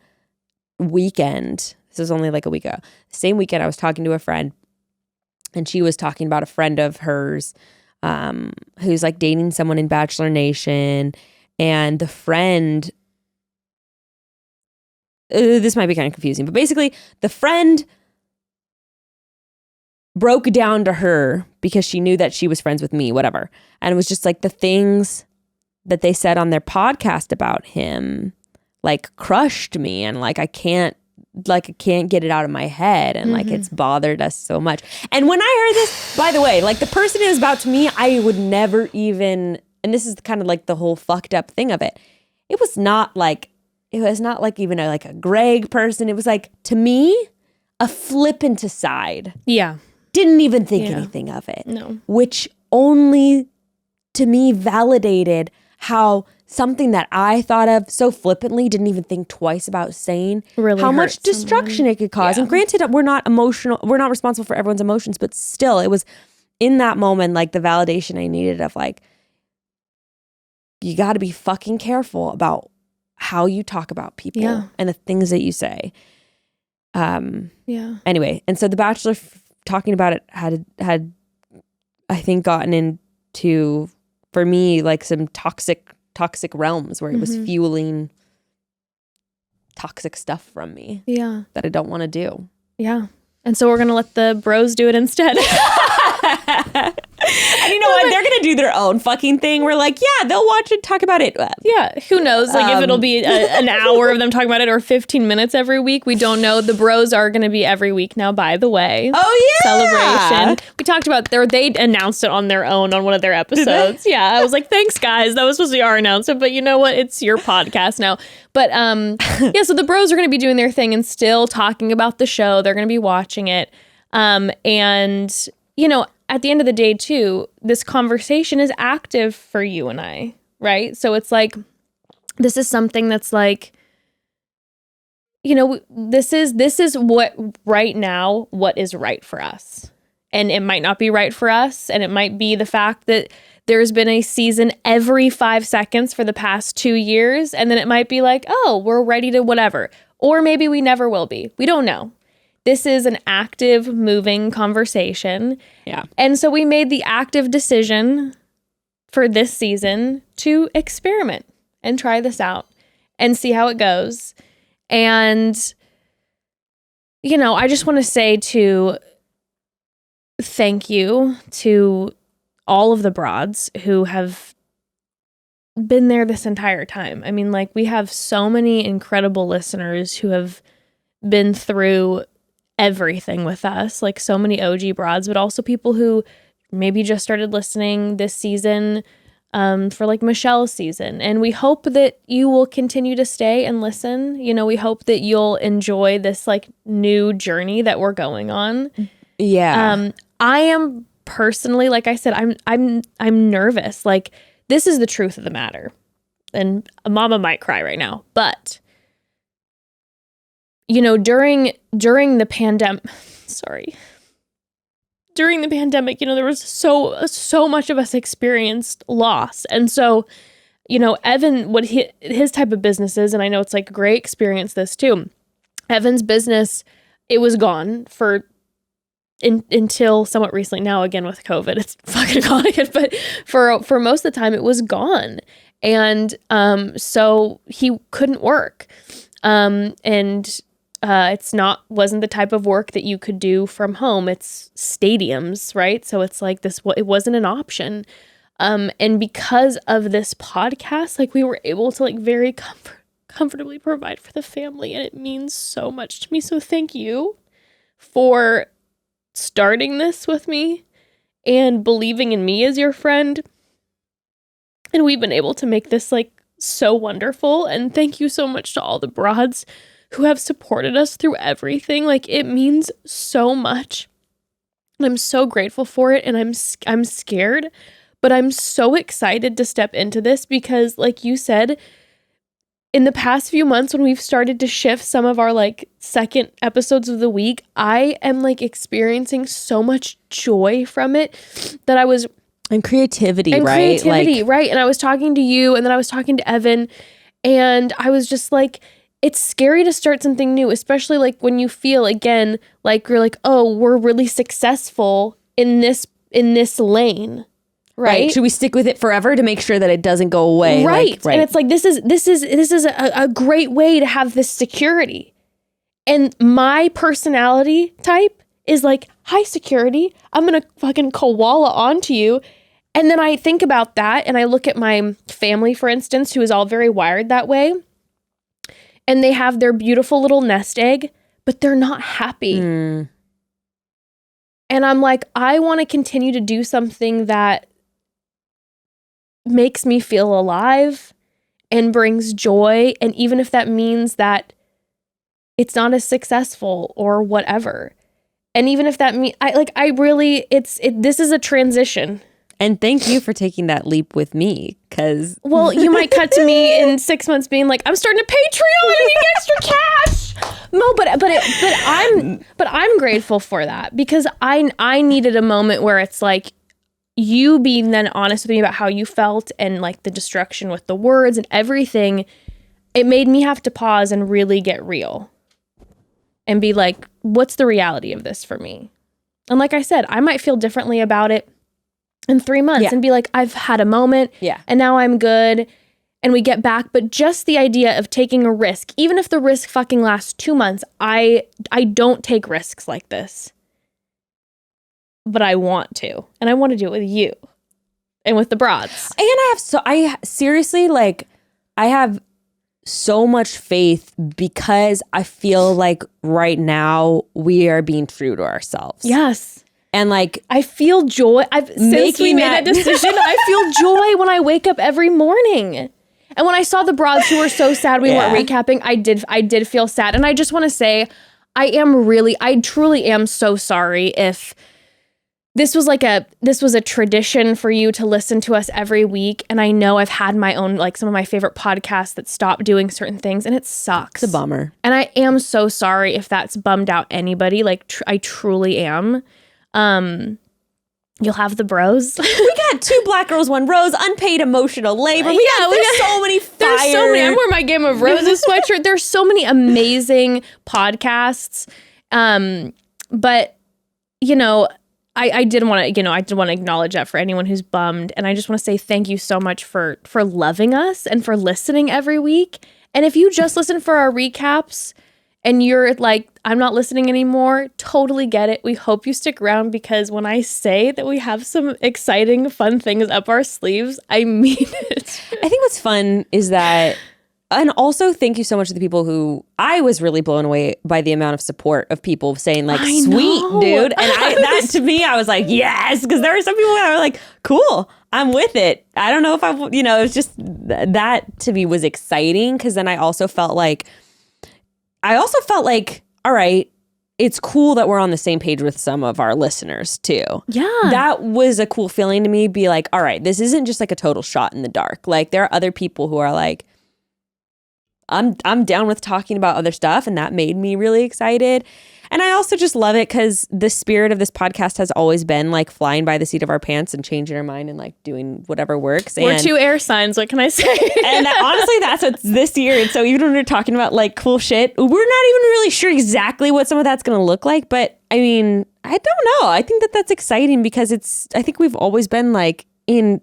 Speaker 2: weekend, this was only like a week ago, same weekend I was talking to a friend, and she was talking about a friend of hers who's like dating someone in Bachelor Nation. And the friend, this might be kind of confusing, but basically the friend broke down to her because she knew that she was friends with me, whatever. And it was just like the things that they said on their podcast about him like crushed me. And like I can't get it out of my head, and like it's bothered us so much. And when I heard this, by the way, like the person it was about to me, I would never even, and this is kind of like the whole fucked up thing of it. It was not like even like a Greg person. It was like, to me, a flippant aside.
Speaker 3: Yeah.
Speaker 2: Didn't even think anything of it.
Speaker 3: No.
Speaker 2: Which only to me validated how something that I thought of so flippantly, didn't even think twice about saying,
Speaker 3: really
Speaker 2: how much destruction it could cause. Yeah. And granted, we're not responsible for everyone's emotions, but still, it was in that moment, like the validation I needed of like, you got to be fucking careful about how you talk about people and the things that you say. Anyway, and so The Bachelor talking about it had I think gotten into, for me, like some toxic realms where it was fueling toxic stuff from me that I don't want to do. Yeah.
Speaker 3: And so we're going to let the bros do it instead.
Speaker 2: And you know what? They're going to do their own fucking thing. We're like, yeah, they'll watch it, talk about it.
Speaker 3: Yeah. Who knows? Like if it'll be an hour of them talking about it or 15 minutes every week. We don't know. The bros are going to be every week now, by the way.
Speaker 2: Oh, yeah.
Speaker 3: Celebration. We talked about they announced it on their own on one of their episodes. Yeah. I was like, thanks, guys. That was supposed to be our announcement. But you know what? It's your podcast now. But so the bros are going to be doing their thing and still talking about the show. They're going to be watching it. And, you know, at the end of the day, too, this conversation is active for you and I, right? So it's like, this is something that's like, you know, this is what right now, what is right for us. And it might not be right for us. And it might be the fact that there's been a season every 5 seconds for the past 2 years. And then it might be like, oh, we're ready to whatever. Or maybe we never will be. We don't know. This is an active, moving conversation.
Speaker 2: Yeah.
Speaker 3: And so we made the active decision for this season to experiment and try this out and see how it goes. And, you know, I just want to say thank you to all of the broads who have been there this entire time. I mean, like, we have so many incredible listeners who have been through everything with us, like so many OG broads, but also people who maybe just started listening this season for like Michelle's season. And we hope that you will continue to stay and listen. You know, we hope that you'll enjoy this like new journey that we're going on.
Speaker 2: Yeah.
Speaker 3: I am personally, like I said, I'm nervous. Like, this is the truth of the matter. And Mama might cry right now, but you know, during the pandemic, during the pandemic, you know, there was so much of us experienced loss. And so, you know, Evan, what his type of business is, and I know it's like Gray experienced this too. Evan's business, it was gone until somewhat recently. Now again with COVID, it's fucking gone again. But for most of the time, it was gone. And so he couldn't work. Wasn't the type of work that you could do from home. It's stadiums, right? So it's like it wasn't an option. And because of this podcast, like we were able to like very comfortably provide for the family. And it means so much to me. So thank you for starting this with me and believing in me as your friend. And we've been able to make this like so wonderful. And thank you so much to all the broads who have supported us through everything. Like it means so much. And I'm so grateful for it. And I'm scared, but I'm so excited to step into this because like you said, in the past few months when we've started to shift some of our like second episodes of the week, I am like experiencing so much joy from it that I was...
Speaker 2: And creativity,
Speaker 3: right?
Speaker 2: Creativity,
Speaker 3: right. And I was talking to you and then I was talking to Evan and I was just like, it's scary to start something new, especially like when you feel again, like you're like, oh, we're really successful in this lane. Right.
Speaker 2: Should we stick with it forever to make sure that it doesn't go away?
Speaker 3: Right.
Speaker 2: Like, right.
Speaker 3: And it's like, this is a great way to have this security. And my personality type is like, high security. I'm going to fucking koala onto you. And then I think about that and I look at my family, for instance, who is all very wired that way. And they have their beautiful little nest egg, but they're not happy. And I'm like, I want to continue to do something that makes me feel alive and brings joy. And even if that means that it's not as successful or whatever. And even if that means, this is a transition.
Speaker 2: And thank you for taking that leap with me, because...
Speaker 3: Well, you might cut to me in 6 months being like, I'm starting a Patreon, I need extra cash. No, but I'm grateful for that because I needed a moment where it's like, you being then honest with me about how you felt and like the destruction with the words and everything, it made me have to pause and really get real and be like, what's the reality of this for me? And like I said, I might feel differently about it in 3 months and be like, I've had a moment and now I'm good and we get back. But just the idea of taking a risk, even if the risk fucking lasts 2 months, I don't take risks like this. But I want to. And I want to do it with you and with the broads.
Speaker 2: And I have so much faith because I feel like right now we are being true to ourselves.
Speaker 3: Yes.
Speaker 2: And like,
Speaker 3: I feel joy. Since we made that decision, I feel joy when I wake up every morning. And when I saw the broads who were so sad we weren't recapping, I did feel sad. And I just want to say, I truly am so sorry if this was a tradition for you to listen to us every week. And I know I've had my own, like some of my favorite podcasts that stopped doing certain things and it sucks.
Speaker 2: It's a bummer.
Speaker 3: And I am so sorry if that's bummed out anybody. Like I truly am. You'll have the bros.
Speaker 2: We got 2 black girls, 1 rose, unpaid emotional labor. There's so many fire.
Speaker 3: There's so many. I wear my Game of Roses sweatshirt. There's so many amazing podcasts. But you know, I did want to acknowledge that for anyone who's bummed. And I just want to say thank you so much for loving us and for listening every week. And if you just listen for our recaps and you're like, I'm not listening anymore, totally get it. We hope you stick around because when I say that we have some exciting, fun things up our sleeves, I mean it.
Speaker 2: I think what's fun is that, and also thank you so much to the people who, I was really blown away by the amount of support of people saying like, sweet dude. And that to me, I was like, yes, because there were some people that were like, cool, I'm with it. I don't know if it was just, that to me was exciting. Because then I also felt like, all right, it's cool that we're on the same page with some of our listeners too.
Speaker 3: Yeah.
Speaker 2: That was a cool feeling to me, be like, all right, this isn't just like a total shot in the dark. Like there are other people who are like, I'm down with talking about other stuff, and that made me really excited. And I also just love it because the spirit of this podcast has always been like flying by the seat of our pants and changing our mind and like doing whatever works.
Speaker 3: We're 2 air signs. What can I say?
Speaker 2: And honestly, that's what's this year. And so even when we're talking about like cool shit, we're not even really sure exactly what some of that's going to look like. But I mean, I don't know. I think that that's exciting because I think we've always been like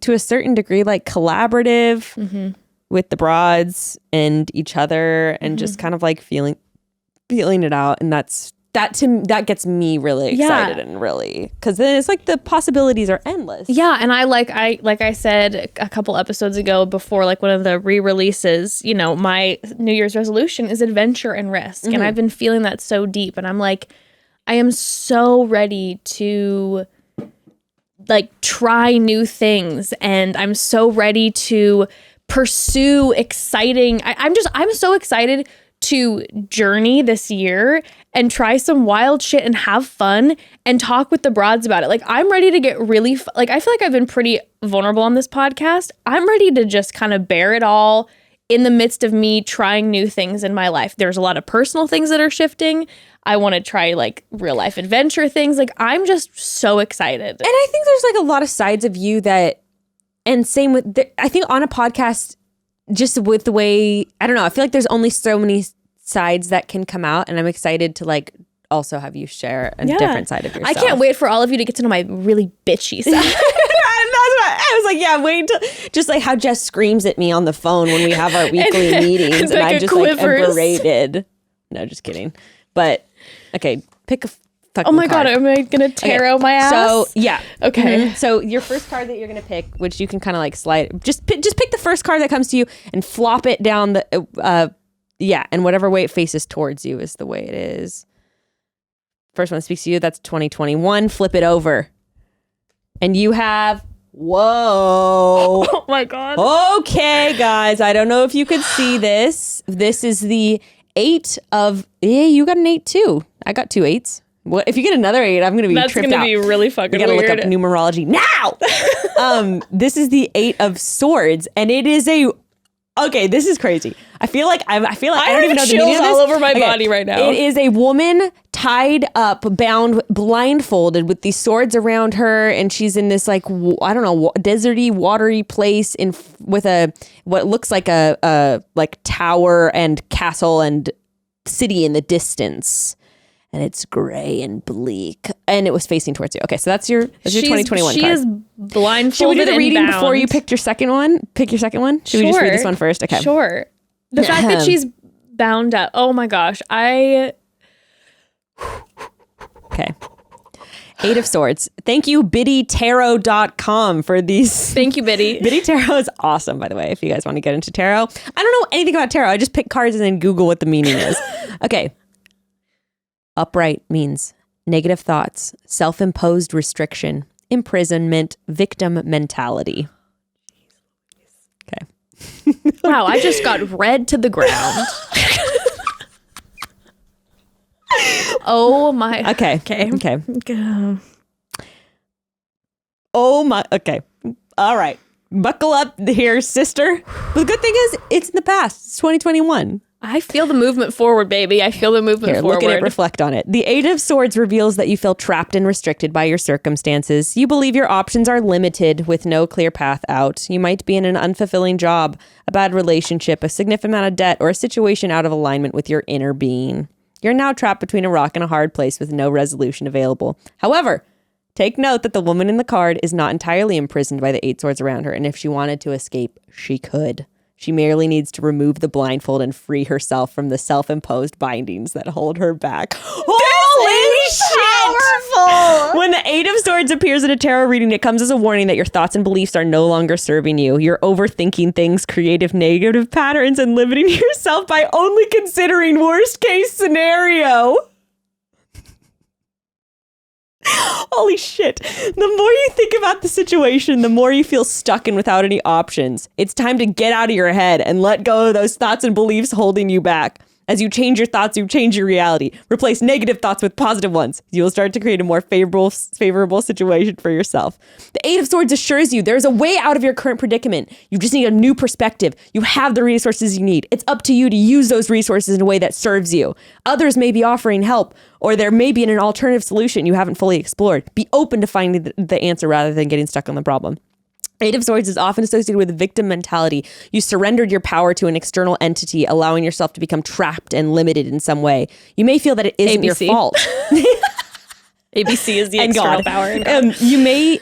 Speaker 2: to a certain degree, like collaborative with the broads and each other, and just kind of like feeling it out. And that gets me really excited and really, because then it's like the possibilities are endless.
Speaker 3: Yeah, and I said a couple episodes ago before, like one of the re-releases, you know, my New Year's resolution is adventure and risk, and I've been feeling that so deep, and I'm like, I am so ready to like try new things, and I'm so ready to pursue exciting. I'm so excited to journey this year and try some wild shit and have fun and talk with the broads about it. Like, I'm ready to get really, like, I feel like I've been pretty vulnerable on this podcast. I'm ready to just kind of bear it all in the midst of me trying new things in my life. There's a lot of personal things that are shifting. I want to try like real life adventure things. Like, I'm just so excited.
Speaker 2: And I think there's like a lot of sides of you that, and same with, I think on a podcast, just with the way, I don't know, I feel like there's only so many sides that can come out, and I'm excited to like also have you share a different side of yourself.
Speaker 3: I can't wait for all of you to get to know my really bitchy side.
Speaker 2: I was like, yeah, wait until, just like how Jess screams at me on the phone when we have our weekly meetings, and I'm just like berated. No, just kidding. But okay, pick a fucking
Speaker 3: Oh my
Speaker 2: card.
Speaker 3: God, am I gonna tarot my ass?
Speaker 2: So yeah,
Speaker 3: okay.
Speaker 2: So your first card that you're gonna pick, which you can kind of like slide, just pick the first card that comes to you and flop it down the and whatever way it faces towards you is the way it is. First one that speaks to you, that's 2021. Flip it over, and you have. Whoa.
Speaker 3: Oh my God.
Speaker 2: Okay, guys. I don't know if you could see this. This is the 8 of... Yeah, you got an 8 too. I got 2 8s. What if you get another 8? I'm going to be tripped out.
Speaker 3: That's going to be really fucking weird.
Speaker 2: We got to look up numerology now. This is the 8 of Swords, and it is a... Okay, this is crazy. I feel like I don't even know the meaning of this.
Speaker 3: All over my body right now.
Speaker 2: It is a woman tied up, bound, blindfolded with these swords around her, and she's in this like I don't know, deserty, watery place with a what looks like a like tower and castle and city in the distance. And it's gray and bleak, and it was facing towards you. Okay, so that's your 2021
Speaker 3: she
Speaker 2: card.
Speaker 3: Is blindfolded.
Speaker 2: Should we do the reading
Speaker 3: bound.
Speaker 2: before you picked your second one? Pick your second one. Should we just read this one first? Okay.
Speaker 3: Sure. The fact that she's bound up. Oh my gosh. Okay.
Speaker 2: 8 of Swords. Thank you, biddytarot.com for these.
Speaker 3: Thank you, Biddy.
Speaker 2: Biddy Tarot is awesome, by the way, if you guys want to get into tarot. I don't know anything about tarot. I just pick cards and then Google what the meaning is. Okay. Upright means negative thoughts, self-imposed restriction, imprisonment, victim mentality. Okay.
Speaker 3: Wow, I just got read to the ground. Oh my.
Speaker 2: Okay.
Speaker 3: Okay.
Speaker 2: Oh my. Okay. All right. Buckle up here, sister. But the good thing is, it's in the past. It's 2021.
Speaker 3: I feel the movement forward, baby. I feel the movement forward.
Speaker 2: Look at it, reflect on it. The 8 of Swords reveals that you feel trapped and restricted by your circumstances. You believe your options are limited with no clear path out. You might be in an unfulfilling job, a bad relationship, a significant amount of debt, or a situation out of alignment with your inner being. You're now trapped between a rock and a hard place with no resolution available. However, take note that the woman in the card is not entirely imprisoned by the 8 swords around her, and if she wanted to escape, she could. She merely needs to remove the blindfold and free herself from the self-imposed bindings that hold her back. Holy shit! Powerful! When the 8 of Swords appears in a tarot reading, it comes as a warning that your thoughts and beliefs are no longer serving you. You're overthinking things, creative negative patterns, and limiting yourself by only considering worst case scenario. Holy shit. The more you think about the situation, the more you feel stuck and without any options. It's time to get out of your head and let go of those thoughts and beliefs holding you back. As you change your thoughts, you change your reality. Replace negative thoughts with positive ones. You will start to create a more favorable situation for yourself. The 8 of Swords assures you there's a way out of your current predicament. You just need a new perspective. You have the resources you need. It's up to you to use those resources in a way that serves you. Others may be offering help, or there may be an alternative solution you haven't fully explored. Be open to finding the answer rather than getting stuck on the problem. 8 of Swords is often associated with a victim mentality. You surrendered your power to an external entity, allowing yourself to become trapped and limited in some way. You may feel that it isn't your fault.
Speaker 3: ABC is the external power.
Speaker 2: You may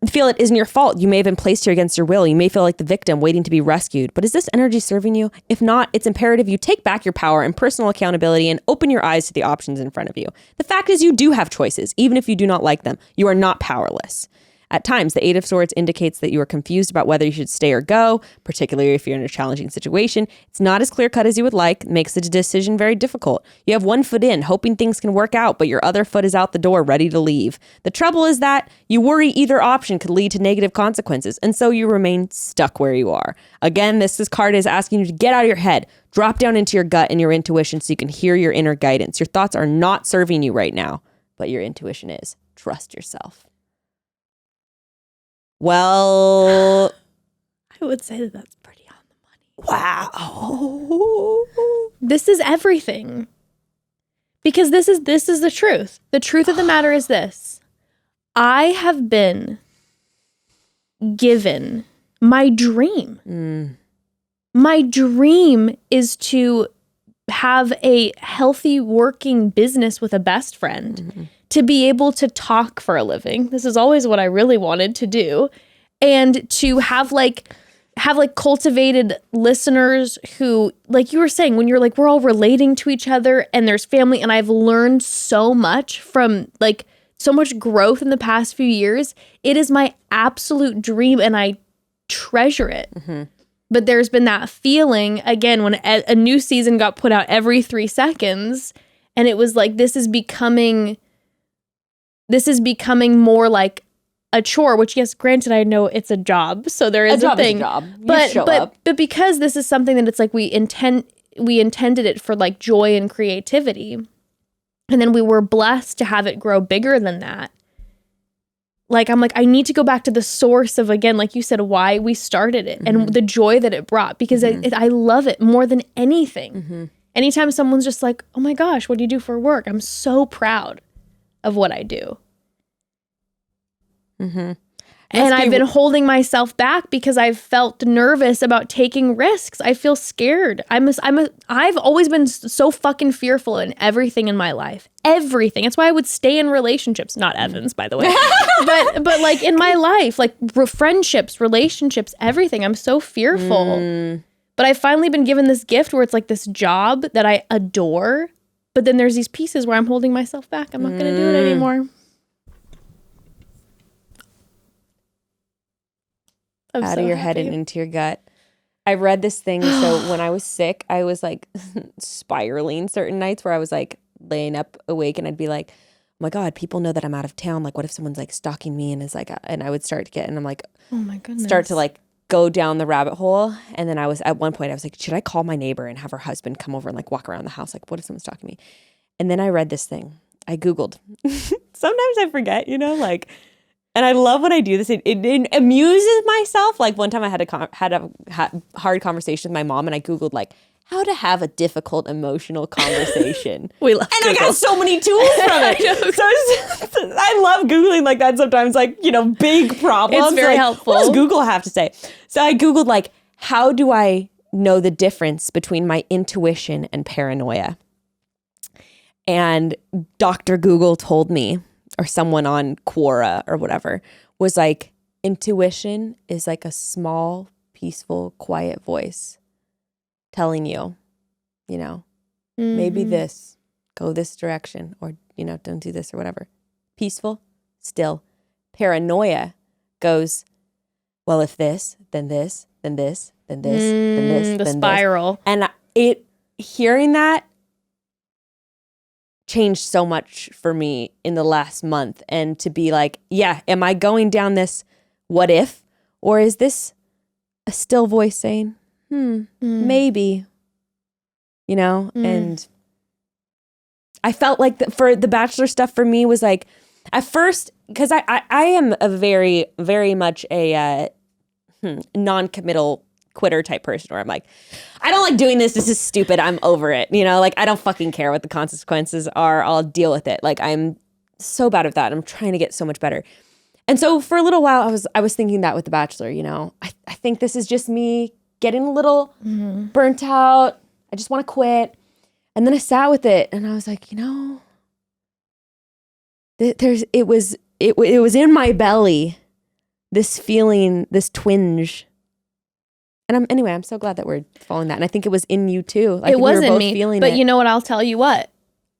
Speaker 2: feel it isn't your fault. You may have been placed here against your will. You may feel like the victim waiting to be rescued. But is this energy serving you? If not, it's imperative you take back your power and personal accountability and open your eyes to the options in front of you. The fact is you do have choices, even if you do not like them. You are not powerless. At times, the Eight of Swords indicates that you are confused about whether you should stay or go, particularly if you're in a challenging situation. It's not as clear-cut as you would like, makes the decision very difficult. You have one foot in, hoping things can work out, but your other foot is out the door, ready to leave. The trouble is that you worry either option could lead to negative consequences, and so you remain stuck where you are. Again, this card is asking you to get out of your head, drop down into your gut and your intuition so you can hear your inner guidance. Your thoughts are not serving you right now, but your intuition is. Trust yourself. Well,
Speaker 3: I would say that that's pretty on the money.
Speaker 2: Wow.
Speaker 3: This is everything. Because this is the truth. The truth of the matter is this. I have been given my dream. My dream is to have a healthy working business with a best friend, to be able to talk for a living. This is always what I really wanted to do. And to have cultivated listeners who, like you were saying, when you're like, we're all relating to each other and there's family. And I've learned so much from like so much growth in the past few years. It is my absolute dream and I treasure it. But there's been that feeling again, when a new season got put out every 3 seconds and it was like, this is becoming more like a chore, which yes, granted, I know it's a job, so there is a thing.
Speaker 2: Is a job. You
Speaker 3: but because this is something that it's like we intended it for like joy and creativity, and then we were blessed to have it grow bigger than that. Like I'm like, I need to go back to the source of, again, like you said, why we started it and the joy that it brought, because I love it more than anything. Anytime someone's just like, oh my gosh, what do you do for work? I'm so proud of what I do. And I've been holding myself back because I've felt nervous about taking risks. I feel scared. I've always been so fucking fearful in everything in my life. Everything. That's why I would stay in relationships. Not Evan's, by the way. but like in my life, like friendships, relationships, everything. I'm so fearful. But I've finally been given this gift where it's like this job that I adore. But then there's these pieces where I'm holding myself back. I'm not going to do it anymore.
Speaker 2: Out of your head and into your gut. I read this thing. So when I was sick, I was like spiraling certain nights where I was like laying up awake and I'd be like, oh my God, people know that I'm out of town. Like, what if someone's like stalking me and is like, and I would start to get, and I'm like,
Speaker 3: oh my goodness,
Speaker 2: start to like go down the rabbit hole. And then I was at one point, I was like, should I call my neighbor and have her husband come over and like walk around the house? Like, what if someone's stalking me? And then I read this thing. I Googled. Sometimes I forget, like. And I love when I do this. It amuses myself. Like one time I had a hard conversation with my mom and I Googled like how to have a difficult emotional conversation.
Speaker 3: We love
Speaker 2: and Google. I got so many tools from it. I love Googling like that sometimes, like, big problems.
Speaker 3: It's very helpful.
Speaker 2: What does Google have to say? So I Googled like, how do I know the difference between my intuition and paranoia? And Dr. Google told me, or someone on Quora or whatever, was like, intuition is like a small, peaceful, quiet voice telling you, maybe this, go this direction, or, don't do this or whatever. Peaceful, still. Paranoia goes, well, if this, then this, then this, then this, then this,
Speaker 3: the
Speaker 2: then
Speaker 3: spiral.
Speaker 2: This. And hearing that changed so much for me in the last month. And to be like, yeah, am I going down this what if? Or is this a still voice saying, maybe, And I felt like for the Bachelor stuff for me was like, at first, because I am a very, very much a non-committal quitter type person where I'm like, I don't like doing this. This is stupid. I'm over it. Like I don't fucking care what the consequences are. I'll deal with it. Like I'm so bad at that. I'm trying to get so much better. And so for a little while I was thinking that with The Bachelor, I think this is just me getting a little burnt out. I just want to quit. And then I sat with it and I was like, it was in my belly this feeling, this twinge. And I'm so glad that we're following that. And I think it was in you too. Like
Speaker 3: it wasn't
Speaker 2: we were both
Speaker 3: me,
Speaker 2: feeling
Speaker 3: but
Speaker 2: it.
Speaker 3: you know what? I'll tell you what.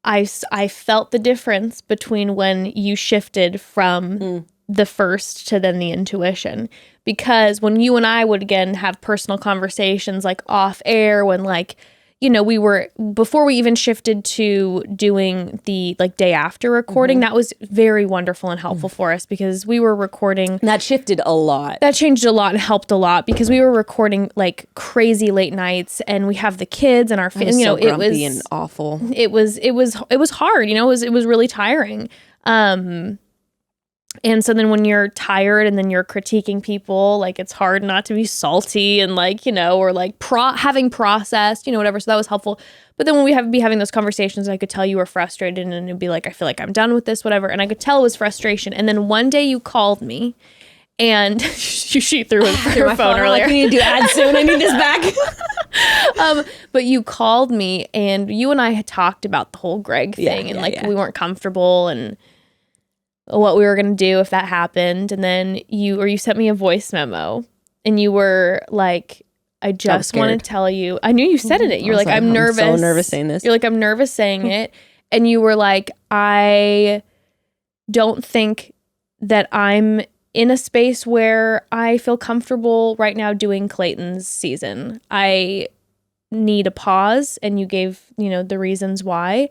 Speaker 3: I felt the difference between when you shifted from the first to then the intuition. Because when you and I would, again, have personal conversations like off air, when like, you know, we were, before we even shifted to doing the like day after recording, that was very wonderful and helpful for us because we were recording.
Speaker 2: That shifted a lot.
Speaker 3: That changed a lot and helped a lot because we were recording like crazy late nights and we have the kids and our family, you know,
Speaker 2: so grumpy
Speaker 3: it was
Speaker 2: and awful.
Speaker 3: It was hard, you know, it was really tiring. And so then when you're tired and then you're critiquing people, like it's hard not to be salty and like, you know, or like having processed, you know, whatever. So that was helpful. But then when we be having those conversations, I could tell you were frustrated and it'd be like, I feel like I'm done with this, whatever. And I could tell it was frustration. And then one day you called me and she threw her phone earlier.
Speaker 2: Like, we need to do ads soon. I need this back.
Speaker 3: But you called me and you and I had talked about the whole Greg thing we weren't comfortable and what we were going to do if that happened. And then you sent me a voice memo and you were like, I just want to tell you, I knew you said it. You're like, I'm nervous.
Speaker 2: I'm so nervous saying this.
Speaker 3: You're like, I'm nervous saying it. And you were like, I don't think that I'm in a space where I feel comfortable right now doing Clayton's season. I need a pause. And you gave, you know, the reasons why.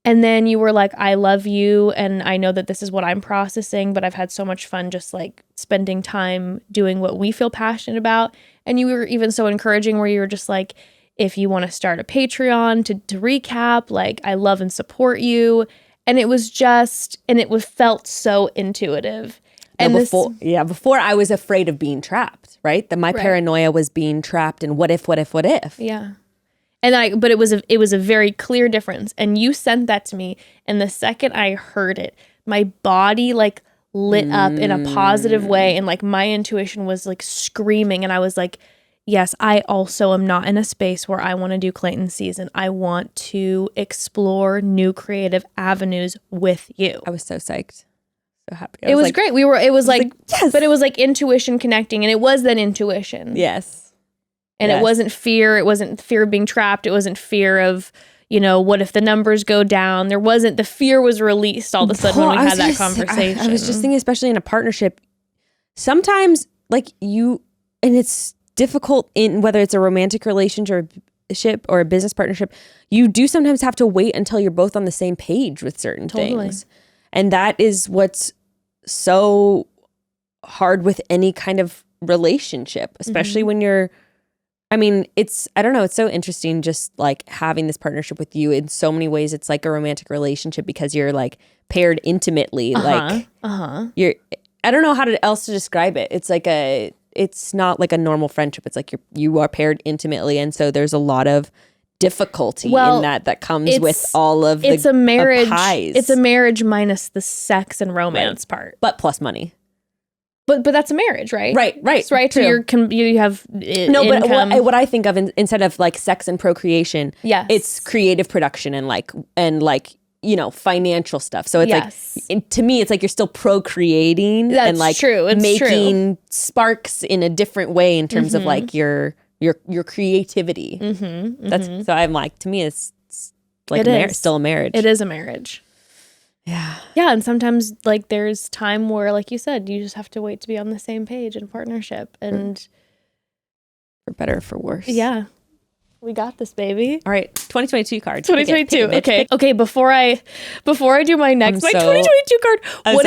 Speaker 3: And then you were like, I love you. And I know that this is what I'm processing, but I've had so much fun just like spending time doing what we feel passionate about. And you were even so encouraging where you were just like, if you want to start a Patreon to recap, like I love and support you. And it was just, and it felt so intuitive. And
Speaker 2: before I was afraid of being trapped, right? That my paranoia was being trapped and what if?
Speaker 3: Yeah. And but it was a very clear difference. And you sent that to me. And the second I heard it, my body like lit up in a positive way. And like my intuition was like screaming. And I was like, yes, I also am not in a space where I want to do Clayton's season. I want to explore new creative avenues with you.
Speaker 2: I was so psyched. So happy.
Speaker 3: It was like, great. It was like
Speaker 2: yes.
Speaker 3: But it was like intuition connecting. And it was then intuition.
Speaker 2: Yes.
Speaker 3: And it wasn't fear. It wasn't fear of being trapped. It wasn't fear of, you know, what if the numbers go down? The fear was released all of a sudden when we had that conversation.
Speaker 2: I was just thinking, especially in a partnership, sometimes like and it's difficult in whether it's a romantic relationship or a business partnership, you do sometimes have to wait until you're both on the same page with certain things. And that is what's so hard with any kind of relationship, especially when you're, I mean, I don't know, it's so interesting just like having this partnership with you in so many ways. It's like a romantic relationship because you're like paired intimately. You're, I don't know how else to describe it. It's like it's not like a normal friendship. It's like you are paired intimately. And so there's a lot of difficulty in that comes with all of
Speaker 3: it's
Speaker 2: the
Speaker 3: a marriage.
Speaker 2: pies.
Speaker 3: It's a marriage minus the sex and romance part.
Speaker 2: But plus money.
Speaker 3: But that's a marriage, right?
Speaker 2: Right.
Speaker 3: So right. So you have
Speaker 2: no,
Speaker 3: income.
Speaker 2: But what I think of instead of like sex and procreation, it's creative production and like you know, financial stuff. So it's like to me, it's like you're still procreating and like making sparks in a different way in terms of like your creativity. That's so I'm like, to me, it's like still a marriage.
Speaker 3: It is a marriage. Yeah, and sometimes like there's time where, like you said, you just have to wait to be on the same page in partnership, and
Speaker 2: for better or for worse.
Speaker 3: Yeah, we got this, baby.
Speaker 2: All right, 2022 card.
Speaker 3: 2022. Okay. Before I do my next 2022 card, what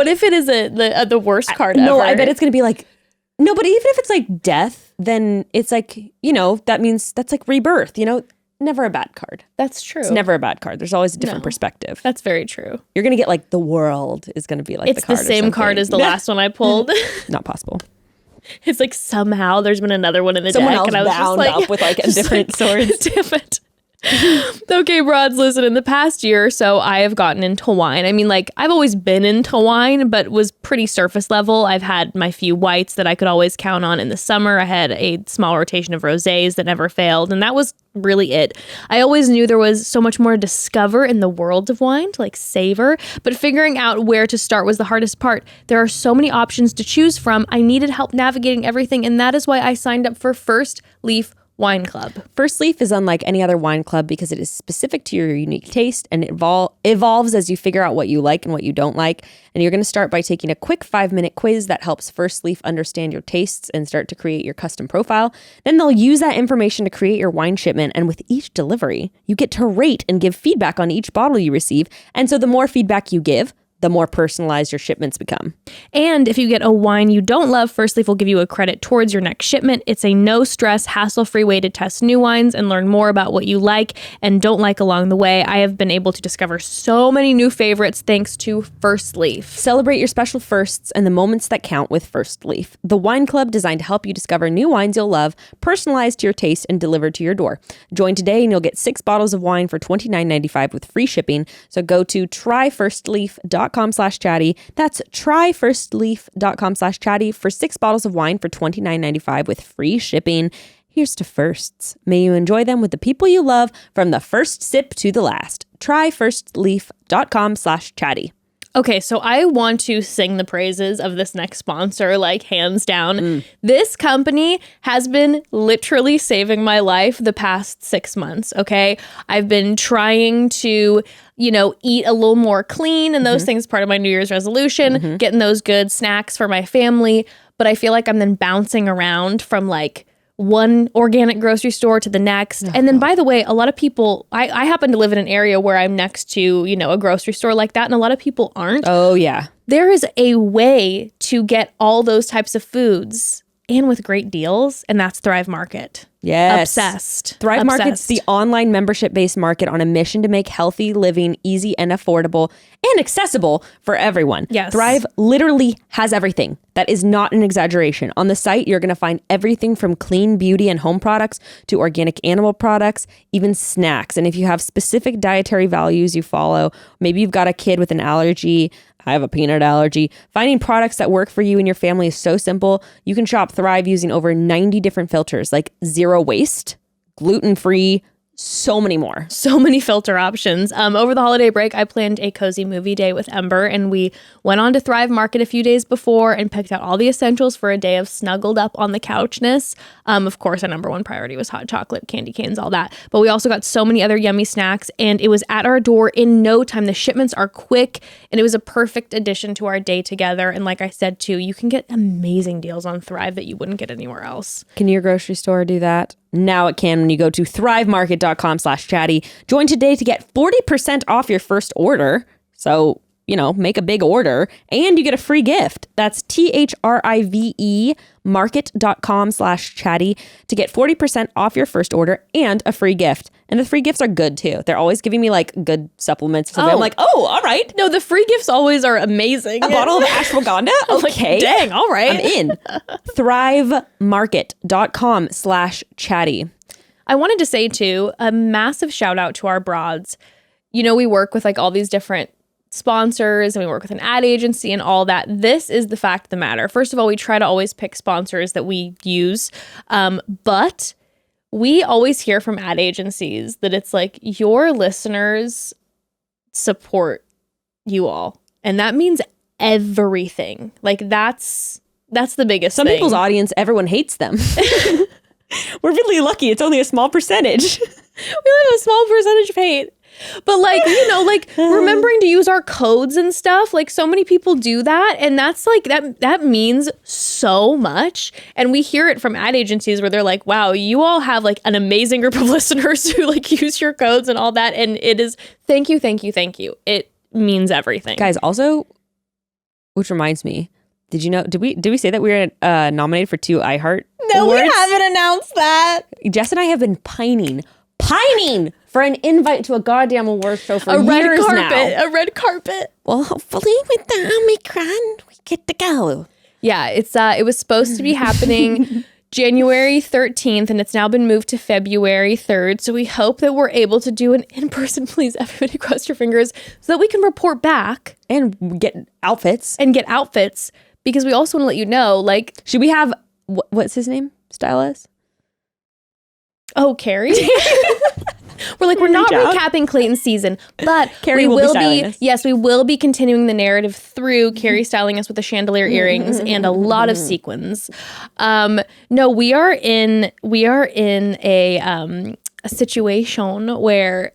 Speaker 3: if it is the worst card ever?
Speaker 2: No, I bet it's gonna be like no, but even if it's like death, then it's like, you know, that means that's like rebirth. You know. Never a bad card.
Speaker 3: That's true.
Speaker 2: It's never a bad card. There's always a different perspective.
Speaker 3: That's very true.
Speaker 2: You're going to get like the world is going to be like
Speaker 3: it's
Speaker 2: the card.
Speaker 3: It's the same card as the last one I pulled.
Speaker 2: Not possible.
Speaker 3: It's like somehow there's been another one in the
Speaker 2: deck.
Speaker 3: And I was
Speaker 2: bound
Speaker 3: just like,
Speaker 2: up with like a different sword.
Speaker 3: Damn it. Okay, broads, listen, in the past year or so, I have gotten into wine. I mean, like, I've always been into wine, but was pretty surface level. I've had my few whites that I could always count on in the summer. I had a small rotation of rosés that never failed, and that was really it. I always knew there was so much more to discover in the world of wine, to like savor, but figuring out where to start was the hardest part. There are so many options to choose from. I needed help navigating everything, and that is why I signed up for First Leaf Wine Club.
Speaker 2: First Leaf is unlike any other wine club because it is specific to your unique taste and evolves as you figure out what you like and what you don't like. And you're going to start by taking a quick 5-minute quiz that helps First Leaf understand your tastes and start to create your custom profile. Then they'll use that information to create your wine shipment. And with each delivery, you get to rate and give feedback on each bottle you receive. And so the more feedback you give, the more personalized your shipments become.
Speaker 3: And if you get a wine you don't love, First Leaf will give you a credit towards your next shipment. It's a no-stress, hassle-free way to test new wines and learn more about what you like and don't like along the way. I have been able to discover so many new favorites thanks to First Leaf.
Speaker 2: Celebrate your special firsts and the moments that count with First Leaf, the wine club designed to help you discover new wines you'll love, personalized to your taste, and delivered to your door. Join today and you'll get 6 bottles of wine for $29.95 with free shipping. So go to tryfirstleaf.com/chatty. That's tryfirstleaf.com/chatty for 6 bottles of wine for $29.95 with free shipping. Here's to firsts. May you enjoy them with the people you love from the first sip to the last. Tryfirstleaf.com/chatty.
Speaker 3: Okay, so I want to sing the praises of this next sponsor, like hands down. This company has been literally saving my life the past 6 months, okay? I've been trying to, eat a little more clean and those things, part of my New Year's resolution, getting those good snacks for my family. But I feel like I'm then bouncing around from like one organic grocery store to the next. And then, by the way, a lot of people, I happen to live in an area where I'm next to, a grocery store like that. And a lot of people aren't.
Speaker 2: Oh, yeah.
Speaker 3: There is a way to get all those types of foods and with great deals. And that's Thrive Market.
Speaker 2: Yes.
Speaker 3: Obsessed.
Speaker 2: Thrive
Speaker 3: Obsessed.
Speaker 2: Market's the online membership-based market on a mission to make healthy living easy and affordable and accessible for everyone.
Speaker 3: Yes.
Speaker 2: Thrive literally has everything. That is not an exaggeration. On the site, you're going to find everything from clean beauty and home products to organic animal products, even snacks. And if you have specific dietary values you follow, maybe you've got a kid with an allergy, I have a peanut allergy. Finding products that work for you and your family is so simple. You can shop Thrive using over 90 different filters like zero waste, gluten-free, so many more.
Speaker 3: So many filter options. Over the holiday break, I planned a cozy movie day with Ember, and we went on to Thrive Market a few days before and picked out all the essentials for a day of snuggled up on the couchness. Of course, our number one priority was hot chocolate, candy canes, all that. But we also got so many other yummy snacks, and it was at our door in no time. The shipments are quick, and it was a perfect addition to our day together. And like I said, too, you can get amazing deals on Thrive that you wouldn't get anywhere else.
Speaker 2: Can your grocery store do that? Now it can when you go to thrivemarket.com/chatty. Join today to get 40% off your first order. So, make a big order and you get a free gift. That's THRIVE market.com/chatty to get 40% off your first order and a free gift. And the free gifts are good too. They're always giving me like good supplements. So I'm like, oh, all right.
Speaker 3: No, the free gifts always are amazing.
Speaker 2: A bottle of ashwagandha? Okay.
Speaker 3: Like, dang, all right.
Speaker 2: I'm in. thrivemarket.com/chatty.
Speaker 3: I wanted to say too, a massive shout out to our broads. We work with like all these different sponsors and we work with an ad agency and all that. This is the fact of the matter. First of all, we try to always pick sponsors that we use. But we always hear from ad agencies that it's like your listeners support you all. And that means everything. Like that's the biggest
Speaker 2: Some
Speaker 3: thing.
Speaker 2: people's audience, everyone hates them. We're really lucky. It's only a small percentage.
Speaker 3: We have a small percentage of hate. But remembering to use our codes and stuff, like so many people do that. And that's like, that means so much. And we hear it from ad agencies where they're like, wow, you all have like an amazing group of listeners who like use your codes and all that. And it is, thank you, thank you, thank you. It means everything.
Speaker 2: Guys, also, which reminds me, did you know, did we say that we were nominated for 2 iHeart Awards?
Speaker 3: We haven't announced that.
Speaker 2: Jess and I have been pining for an invite to a goddamn award show for years now.
Speaker 3: A red carpet.
Speaker 2: Well, hopefully with the Omicron, we get to go.
Speaker 3: Yeah, it was supposed to be happening January 13th, and it's now been moved to February 3rd. So we hope that we're able to do an in-person, please everybody cross your fingers, so that we can report back.
Speaker 2: And get outfits.
Speaker 3: Because we also want to let you know, like...
Speaker 2: Should we have, what's his name? Stylist?
Speaker 3: Oh, Carrie? We're like, we're not recapping Clayton's season, but
Speaker 2: Carrie will be styling us.
Speaker 3: Yes, we will be continuing the narrative through Carrie styling us with the chandelier earrings and a lot of sequins. No, we are in a situation where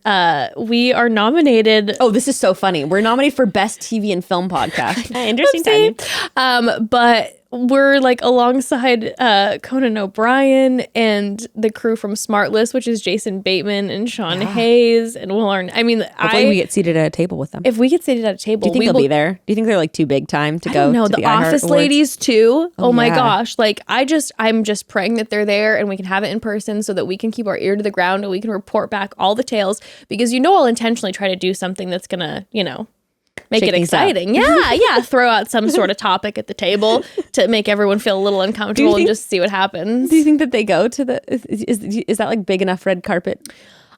Speaker 3: we are nominated.
Speaker 2: Oh, this is so funny. We're nominated for Best TV and Film Podcast. Interesting timing.
Speaker 3: But we're like alongside Conan O'Brien and the crew from Smartlist, which is Jason Bateman and Sean Hayes and Will Arnett. I mean,
Speaker 2: hopefully we get seated at a table with them.
Speaker 3: If we get seated at a table,
Speaker 2: do you think they'll be there? Do you think they're like too big time to go?
Speaker 3: No,
Speaker 2: to
Speaker 3: the Office
Speaker 2: iHeart
Speaker 3: ladies too. Oh my
Speaker 2: yeah.
Speaker 3: gosh! Like I'm just praying that they're there and we can have it in person so that we can keep our ear to the ground and we can report back all the tales, because I'll intentionally try to do something that's gonna make
Speaker 2: Shake
Speaker 3: it exciting. Yeah. Throw out some sort of topic at the table to make everyone feel a little uncomfortable and just see what happens.
Speaker 2: Do you think that they go to the? Is that like big enough red carpet?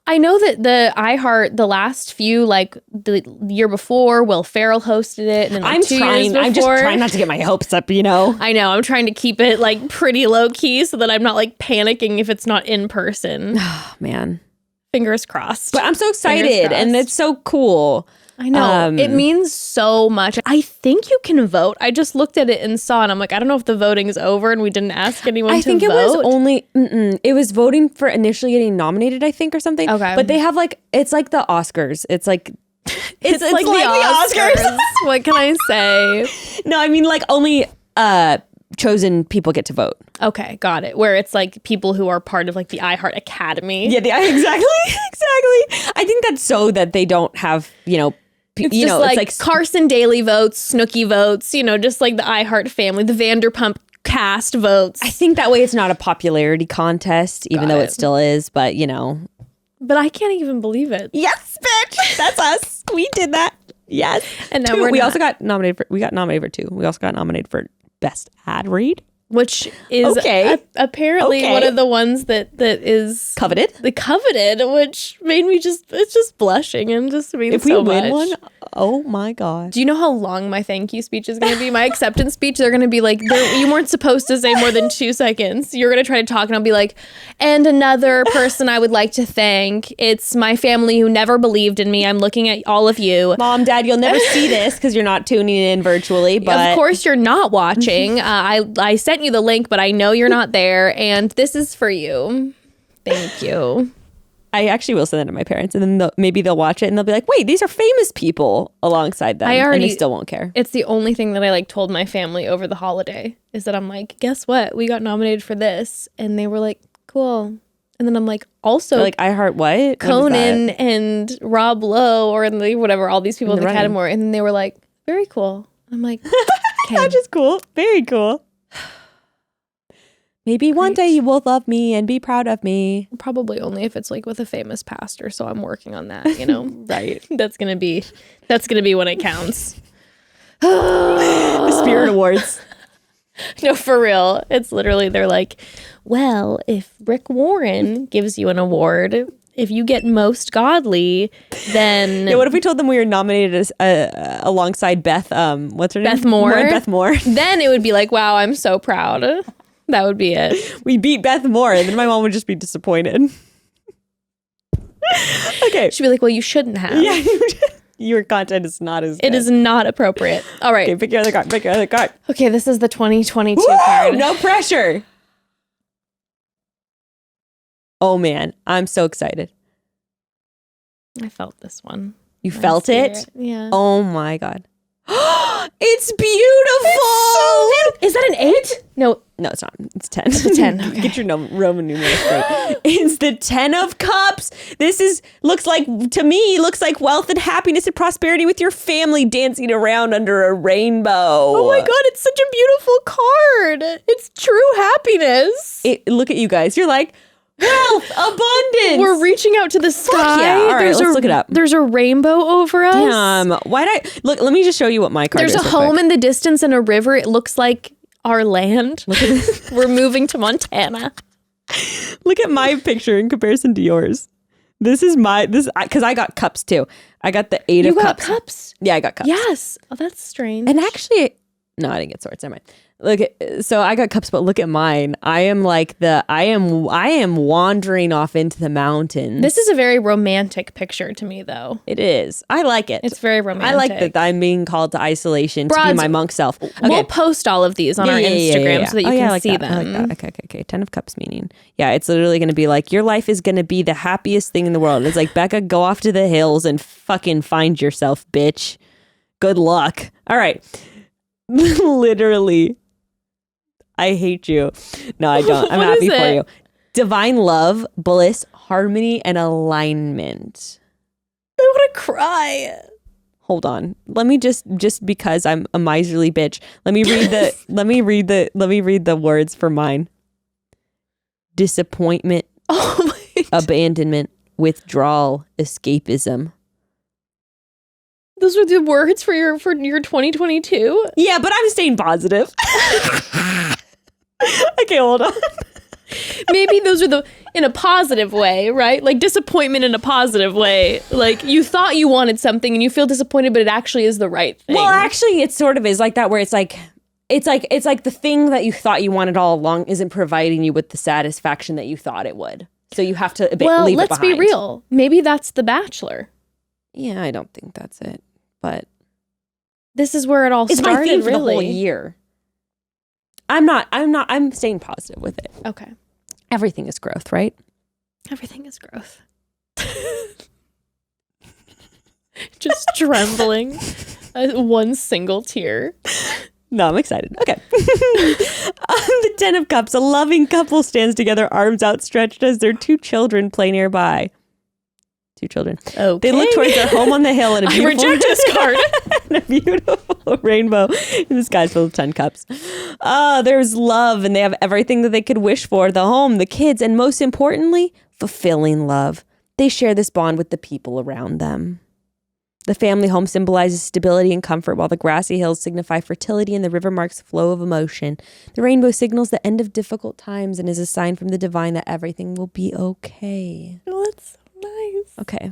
Speaker 3: I know that the iHeart, the last few, like the year before, Will Ferrell hosted it, and then like
Speaker 2: I'm
Speaker 3: two years before.
Speaker 2: I'm just trying not to get my hopes up.
Speaker 3: I know. I'm trying to keep it like pretty low key so that I'm not like panicking if it's not in person.
Speaker 2: Oh man,
Speaker 3: fingers crossed.
Speaker 2: But I'm so excited, and it's so cool.
Speaker 3: I know. It means so much. I think you can vote. I just looked at it and saw, and I'm like, I don't know if the voting's over and we didn't ask anyone to vote.
Speaker 2: I think it was only, it was voting for initially getting nominated, I think, or something.
Speaker 3: Okay.
Speaker 2: But they have like, it's like the Oscars. It's like,
Speaker 3: it's like the Oscars. What can I say?
Speaker 2: No, I mean like only chosen people get to vote.
Speaker 3: Okay, got it. Where it's like people who are part of like the iHeart Academy.
Speaker 2: Yeah, exactly. I think that's so that they don't have,
Speaker 3: it's like Carson Daly votes, Snooki votes, just like the iHeart family, the Vanderpump cast votes.
Speaker 2: I think that way it's not a popularity contest, even though it still is, but
Speaker 3: But I can't even believe it.
Speaker 2: Yes, bitch. That's us. We did that. Yes.
Speaker 3: And now
Speaker 2: we also got nominated for 2. We also got nominated for Best Ad Read.
Speaker 3: Which is apparently one of the ones that is
Speaker 2: coveted.
Speaker 3: The coveted, which made me it's just blushing and just means so much. If we win one,
Speaker 2: oh my God.
Speaker 3: Do you know how long my thank you speech is going to be? My acceptance speech, they're going to be like, you weren't supposed to say more than 2 seconds. You're going to try to talk and I'll be like, and another person I would like to thank. It's my family who never believed in me. I'm looking at all of you.
Speaker 2: Mom, Dad, you'll never see this because you're not tuning in virtually. But
Speaker 3: of course you're not watching. I sent you the link, but I know you're not there, and this is for you. Thank you.
Speaker 2: I actually will send that to my parents, and then maybe they'll watch it and they'll be like, wait, these are famous people alongside them. And they still won't care.
Speaker 3: It's the only thing that I told my family over the holiday is that I'm like, guess what? We got nominated for this. And they were like, cool. And then I'm like, also,
Speaker 2: they're like, I heart what?
Speaker 3: Conan and Rob Lowe or whatever, all these people in the category. And then they were like, very cool. I'm like, okay.
Speaker 2: That's just cool. Very cool. Maybe one day you will love me and be proud of me.
Speaker 3: Probably only if it's with a famous pastor. So I'm working on that,
Speaker 2: Right.
Speaker 3: That's gonna be when it counts.
Speaker 2: The Spirit Awards.
Speaker 3: No, for real. It's literally, they're like, well, if Rick Warren gives you an award, if you get most godly, then...
Speaker 2: Yeah, what if we told them we were nominated as, alongside Beth, what's her name?
Speaker 3: Beth Moore.
Speaker 2: Beth Moore.
Speaker 3: Then it would be like, wow, I'm so proud. That would be it.
Speaker 2: We beat Beth Moore, and then my mom would just be disappointed. Okay.
Speaker 3: She'd be like, well, you shouldn't have.
Speaker 2: Yeah, your content is not as good.
Speaker 3: It is not appropriate. All right.
Speaker 2: Okay, pick your other card.
Speaker 3: Okay, this is the 2022
Speaker 2: Woo!
Speaker 3: card.
Speaker 2: No pressure. Oh, man. I'm so excited.
Speaker 3: I felt this one.
Speaker 2: You felt it?
Speaker 3: Yeah.
Speaker 2: Oh, my God. It's beautiful.
Speaker 3: Is that an 8? No,
Speaker 2: it's not. It's 10.
Speaker 3: It's a 10. Okay.
Speaker 2: Get your Roman numerals straight. It's the 10 of Cups. This looks like wealth and happiness and prosperity with your family dancing around under a rainbow.
Speaker 3: Oh my God, it's such a beautiful card. It's true happiness.
Speaker 2: Look at you guys. You're like, wealth, abundance.
Speaker 3: We're reaching out to the sky.
Speaker 2: Yeah. All right, let's look it up.
Speaker 3: There's a rainbow over us.
Speaker 2: Damn. Let me just show you what my card is.
Speaker 3: There's a home in the distance and a river. It looks like our land. We're moving to Montana.
Speaker 2: Look at my picture in comparison to yours. This is because I got cups too. I got the 8 of cups.
Speaker 3: You got cups?
Speaker 2: Yeah, I got cups.
Speaker 3: Yes. Oh, that's strange.
Speaker 2: And actually, no, I didn't get swords. Never mind. So I got cups, but look at mine. I am wandering off into the mountains.
Speaker 3: This is a very romantic picture to me, though.
Speaker 2: It is. I like it.
Speaker 3: It's very romantic.
Speaker 2: I like that I'm being called to isolation to be my monk self. Okay.
Speaker 3: We'll post all of these on our Instagram so that you can see them.
Speaker 2: I like that. Okay. 10 of Cups meaning. Yeah, it's literally going to be like, your life is going to be the happiest thing in the world. It's like, Becca, go off to the hills and fucking find yourself, bitch. Good luck. All right. Literally. I hate you. No, I don't. I'm happy for you. Divine love, bliss, harmony, and alignment.
Speaker 3: I want to cry.
Speaker 2: Hold on. Let me just because I'm a miserly bitch. Let me read the words for mine. Disappointment, abandonment, withdrawal, escapism.
Speaker 3: Those were the words for your 2022?
Speaker 2: Yeah, but I'm staying positive. Okay, hold on.
Speaker 3: Maybe those are in a positive way, right? Like disappointment in a positive way. Like you thought you wanted something and you feel disappointed, but it actually is the right thing.
Speaker 2: Well, actually, it sort of is like that, where it's like the thing that you thought you wanted all along isn't providing you with the satisfaction that you thought it would. So you have to leave it behind.
Speaker 3: Let's be real. Maybe that's The Bachelor.
Speaker 2: Yeah, I don't think that's it, but
Speaker 3: this is where it all started.
Speaker 2: It's my theme for
Speaker 3: really.
Speaker 2: the whole year. I'm staying positive with it.
Speaker 3: Okay.
Speaker 2: Everything is growth, right?
Speaker 3: Everything is growth. Just trembling. One single tear.
Speaker 2: No, I'm excited. Okay. On the 10 of Cups, a loving couple stands together, arms outstretched as their 2 children play nearby. 2 children.
Speaker 3: Okay.
Speaker 2: They look towards their home on the hill and a beautiful
Speaker 3: I reject this card.
Speaker 2: and a beautiful rainbow in the sky filled with 10 cups. There's love, and they have everything that they could wish for: the home, the kids, and most importantly, fulfilling love. They share this bond with the people around them. The family home symbolizes stability and comfort, while the grassy hills signify fertility and the river marks flow of emotion. The rainbow signals the end of difficult times and is a sign from the divine that everything will be okay.
Speaker 3: Oh, that's nice.
Speaker 2: Okay.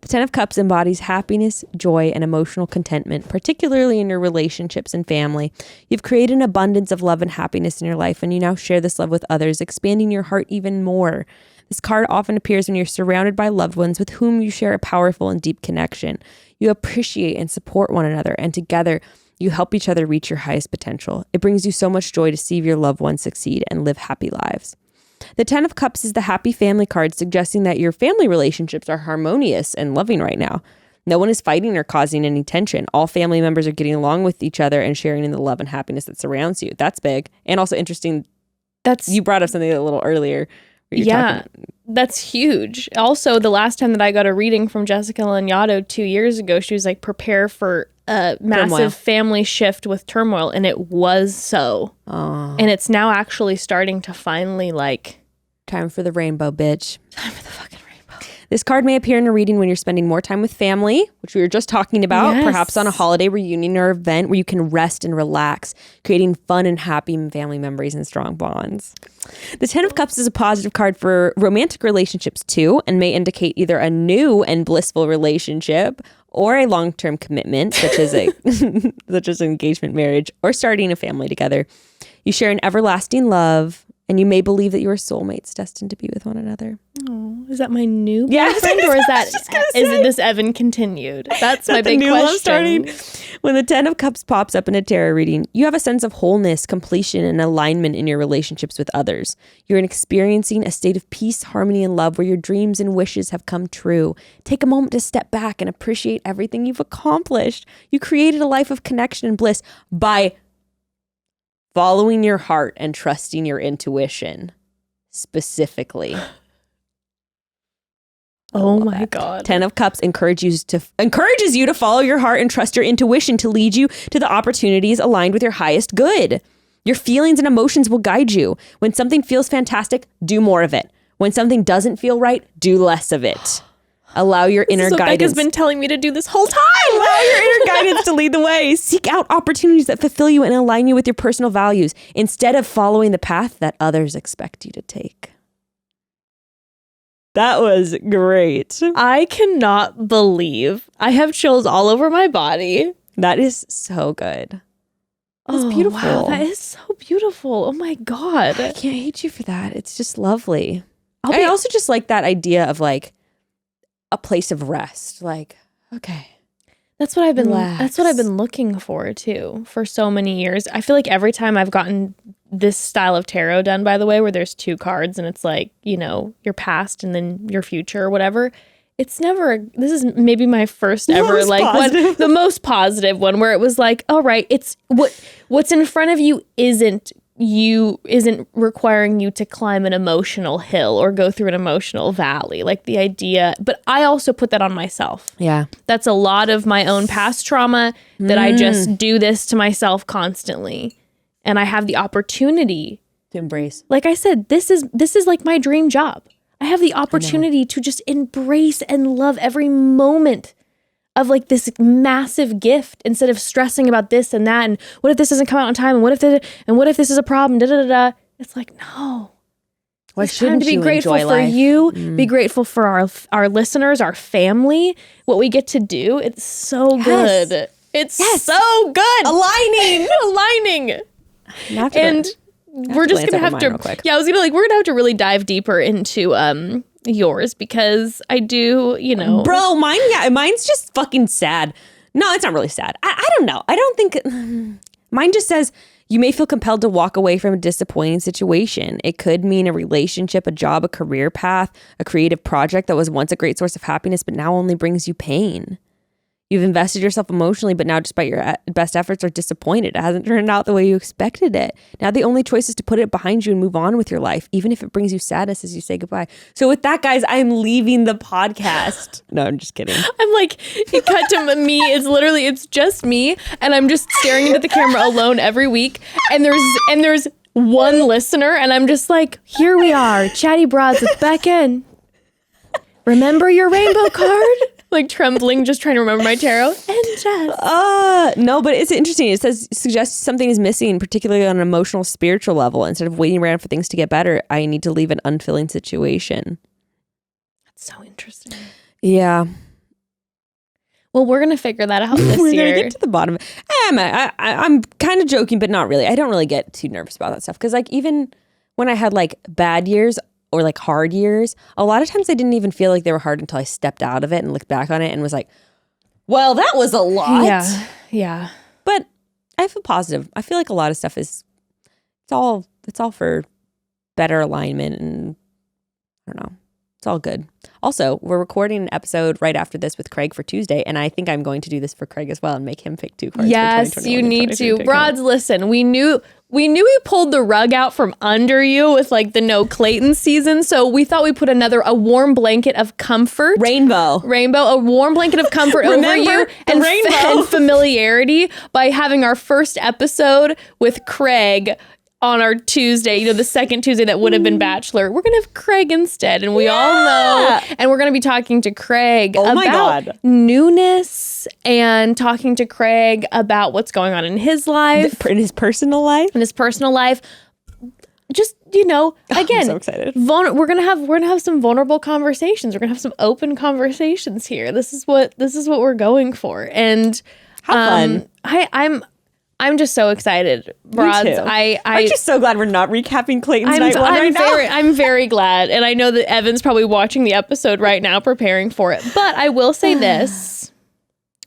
Speaker 2: The 10 of Cups embodies happiness, joy, and emotional contentment, particularly in your relationships and family. You've created an abundance of love and happiness in your life, and you now share this love with others, expanding your heart even more. This card often appears when you're surrounded by loved ones with whom you share a powerful and deep connection. You appreciate and support one another, and together you help each other reach your highest potential. It brings you so much joy to see your loved ones succeed and live happy lives. The 10 of Cups is the happy family card, suggesting that your family relationships are harmonious and loving right now. No one is fighting or causing any tension. All family members are getting along with each other and sharing in the love and happiness that surrounds you. That's big. And also interesting. You brought up something a little earlier.
Speaker 3: That's huge. Also, the last time that I got a reading from Jessica Lanyadoo 2 years ago, she was like, prepare for a massive family shift with turmoil. And it was so.
Speaker 2: Oh.
Speaker 3: And it's now actually starting to finally
Speaker 2: time for the rainbow, bitch.
Speaker 3: Time for the fucking rainbow.
Speaker 2: This card may appear in a reading when you're spending more time with family, which we were just talking about,
Speaker 3: yes.
Speaker 2: Perhaps on a holiday reunion or event where you can rest and relax, creating fun and happy family memories and strong bonds. The 10 of Cups is a positive card for romantic relationships too, and may indicate either a new and blissful relationship or a long-term commitment, such as an engagement, marriage, or starting a family together. You share an everlasting love, and you may believe that you are soulmates destined to be with one another.
Speaker 3: Oh, is that my new
Speaker 2: boyfriend,
Speaker 3: or is this Evan continued? That's my big question.
Speaker 2: Love starting? When the 10 of Cups pops up in a tarot reading, you have a sense of wholeness, completion, and alignment in your relationships with others. You're experiencing a state of peace, harmony, and love where your dreams and wishes have come true. Take a moment to step back and appreciate everything you've accomplished. You created a life of connection and bliss by following your heart and trusting your intuition, specifically.
Speaker 3: Oh my God.
Speaker 2: 10 of Cups encourages you to follow your heart and trust your intuition to lead you to the opportunities aligned with your highest good. Your feelings and emotions will guide you. When something feels fantastic, do more of it. When something doesn't feel right, do less of it. Allow your inner
Speaker 3: So
Speaker 2: guidance.
Speaker 3: Becca's been telling me to do this whole time.
Speaker 2: Allow your inner guidance to lead the way. Seek out opportunities that fulfill you and align you with your personal values instead of following the path that others expect you to take. That was great.
Speaker 3: I cannot believe I have chills all over my body.
Speaker 2: That is so good. That's beautiful.
Speaker 3: Wow, that is so beautiful. Oh my God.
Speaker 2: I can't hate you for that. It's just lovely. I also just like that idea of like a place of rest. Like, okay.
Speaker 3: That's what I've been
Speaker 2: Relax.
Speaker 3: that's what I've been looking for too for so many years. I feel like every time I've gotten this style of tarot done, by the way, where there's 2 cards and it's like, you know, your past and then your future or whatever. It's never, this is maybe my first ever,
Speaker 2: Most
Speaker 3: like
Speaker 2: positive.
Speaker 3: the most positive one where it was like, all right, it's what's in front of you isn't requiring you to climb an emotional hill or go through an emotional valley. Like the idea, but I also put that on myself.
Speaker 2: Yeah.
Speaker 3: That's a lot of my own past trauma that I just do this to myself constantly. And I have the opportunity
Speaker 2: To embrace.
Speaker 3: like I said, this is like my dream job. I have the opportunity to just embrace and love every moment of like this massive gift instead of stressing about this and that and what if this doesn't come out on time and what if this is a problem, da da da da. It's like, no.
Speaker 2: Why
Speaker 3: It's time
Speaker 2: shouldn't
Speaker 3: to be
Speaker 2: you
Speaker 3: grateful
Speaker 2: enjoy
Speaker 3: for
Speaker 2: life?
Speaker 3: you, be grateful for our listeners, our family, what we get to do. It's so
Speaker 2: Yes.
Speaker 3: good. It's so good. Aligning. And we're just gonna have to
Speaker 2: real quick.
Speaker 3: yeah, I was gonna we're gonna have to really dive deeper into yours because I do, you know,
Speaker 2: Bro, mine's just fucking sad. No, it's not really sad. I don't know. I don't think mine just says you may feel compelled to walk away from a disappointing situation. It could mean a relationship, a job, a career path, a creative project that was once a great source of happiness, but now only brings you pain. You've invested yourself emotionally, but now despite your best efforts are disappointed. It hasn't turned out the way you expected it. Now the only choice is to put it behind you and move on with your life, even if it brings you sadness as you say goodbye. So with that, guys, I'm leaving the podcast. No, I'm just kidding.
Speaker 3: I'm like, it cut to me. It's just me, and I'm just staring into the camera alone every week. And there's one listener, and I'm just like, here we are, Chatty Broads with Becca. And remember your rainbow card? Like trembling, just trying to remember my tarot. And Jess.
Speaker 2: No, but it's interesting. It says suggests something is missing, particularly on an emotional, spiritual level. Instead of waiting around for things to get better, I need to leave an unfilling situation.
Speaker 3: That's so interesting.
Speaker 2: Yeah.
Speaker 3: Well, we're gonna figure that out this
Speaker 2: We're
Speaker 3: year.
Speaker 2: gonna get to the bottom of it. I'm kind of joking, but not really. I don't really get too nervous about that stuff because, like, even when I had like bad years or like hard years, a lot of times I didn't even feel like they were hard until I stepped out of it and looked back on it and was like, "Well, that was a lot."
Speaker 3: Yeah.
Speaker 2: But I feel positive. I feel like a lot of stuff is it's all for better alignment, and I don't know. It's all good. Also, we're recording an episode right after this with Craig for Tuesday, and I think I'm going to do this for Craig as well and make him pick 2 cards.
Speaker 3: Yes,
Speaker 2: for
Speaker 3: you
Speaker 2: 2021
Speaker 3: need
Speaker 2: and
Speaker 3: to.
Speaker 2: 2022.
Speaker 3: Broads, listen, we knew we pulled the rug out from under you with like the no Clayton season, so we thought we put a warm blanket of comfort.
Speaker 2: Rainbow,
Speaker 3: a warm blanket of comfort over you
Speaker 2: the rainbow.
Speaker 3: and familiarity by having our first episode with Craig on our Tuesday, you know, the second Tuesday that would have been Bachelor. We're going to have Craig instead. And we all know, and we're going to be talking to Craig about newness and talking to Craig about what's going on in his life.
Speaker 2: in his personal life.
Speaker 3: Just, you know, again,
Speaker 2: I'm so excited.
Speaker 3: we're gonna have some vulnerable conversations. We're gonna have some open conversations here. This is what we're going for. And
Speaker 2: Have fun.
Speaker 3: I'm just so excited, Broads.
Speaker 2: Me too. I'm just so glad we're not recapping Clayton's night one right now.
Speaker 3: I'm very glad. And I know that Evan's probably watching the episode right now, preparing for it. But I will say this.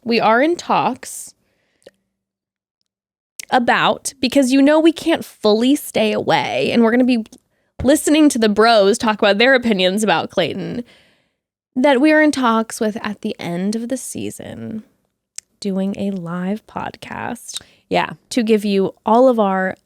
Speaker 3: We are in talks about, because you know we can't fully stay away, and we're going to be listening to the bros talk about their opinions about Clayton, that we are in talks with, at the end of the season, doing a live podcast.
Speaker 2: Yeah.
Speaker 3: To give you all of our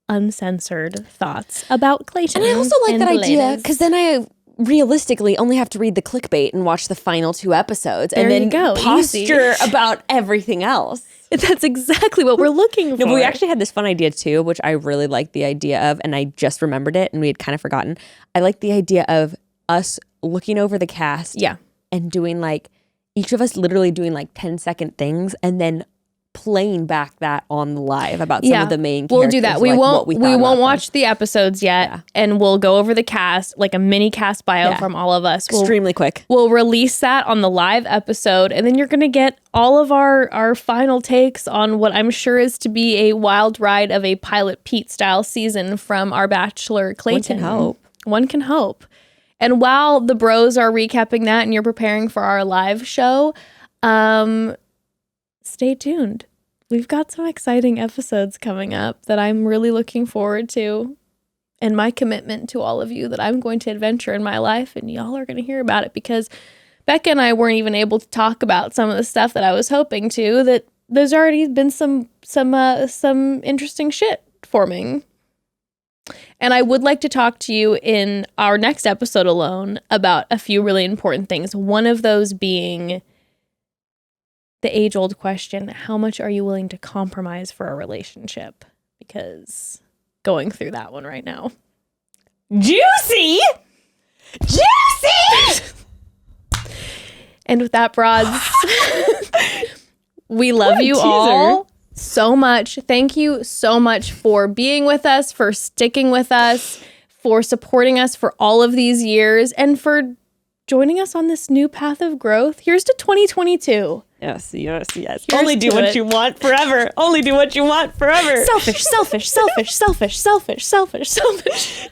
Speaker 3: uncensored thoughts about Clayton.
Speaker 2: And I also like that idea
Speaker 3: ladies.
Speaker 2: because then I realistically only have to read the clickbait and watch the final 2 episodes
Speaker 3: There
Speaker 2: and then
Speaker 3: you go.
Speaker 2: posture about everything else.
Speaker 3: That's exactly what we're looking for.
Speaker 2: No, but we actually had this fun idea too, which I really liked the idea of, and I just remembered it and we had kind of forgotten. I like the idea of us looking over the cast.
Speaker 3: Yeah.
Speaker 2: and doing like, each of us literally doing like 10-second things and then playing back that on the live about some of the main characters.
Speaker 3: We'll do that. We won't watch the episodes yet, and we'll go over the cast, like a mini cast bio from all of us.
Speaker 2: Extremely quick.
Speaker 3: We'll release that on the live episode, and then you're going to get all of our final takes on what I'm sure is to be a wild ride of a Pilot Pete style season from our Bachelor Clayton. One can hope. And while the bros are recapping that and you're preparing for our live show, stay tuned. We've got some exciting episodes coming up that I'm really looking forward to. And my commitment to all of you that I'm going to adventure in my life, and y'all are going to hear about it, because Becca and I weren't even able to talk about some of the stuff that I was hoping to, that there's already been some interesting shit forming. And I would like to talk to you in our next episode alone about a few really important things. One of those being the age-old question, how much are you willing to compromise for a relationship? Because going through that one right now.
Speaker 2: Juicy!
Speaker 3: And with that, broads, we love you all so much. Thank you so much for being with us, for sticking with us, for supporting us for all of these years, and for joining us on this new path of growth. Here's to 2022.
Speaker 2: Yes.
Speaker 3: Only do what
Speaker 2: you want forever. Only do what you want forever.
Speaker 3: Selfish.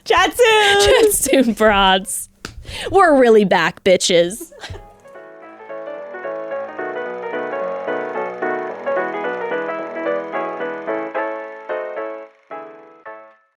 Speaker 2: Chat soon.
Speaker 3: Chat soon, broads. We're really back, bitches.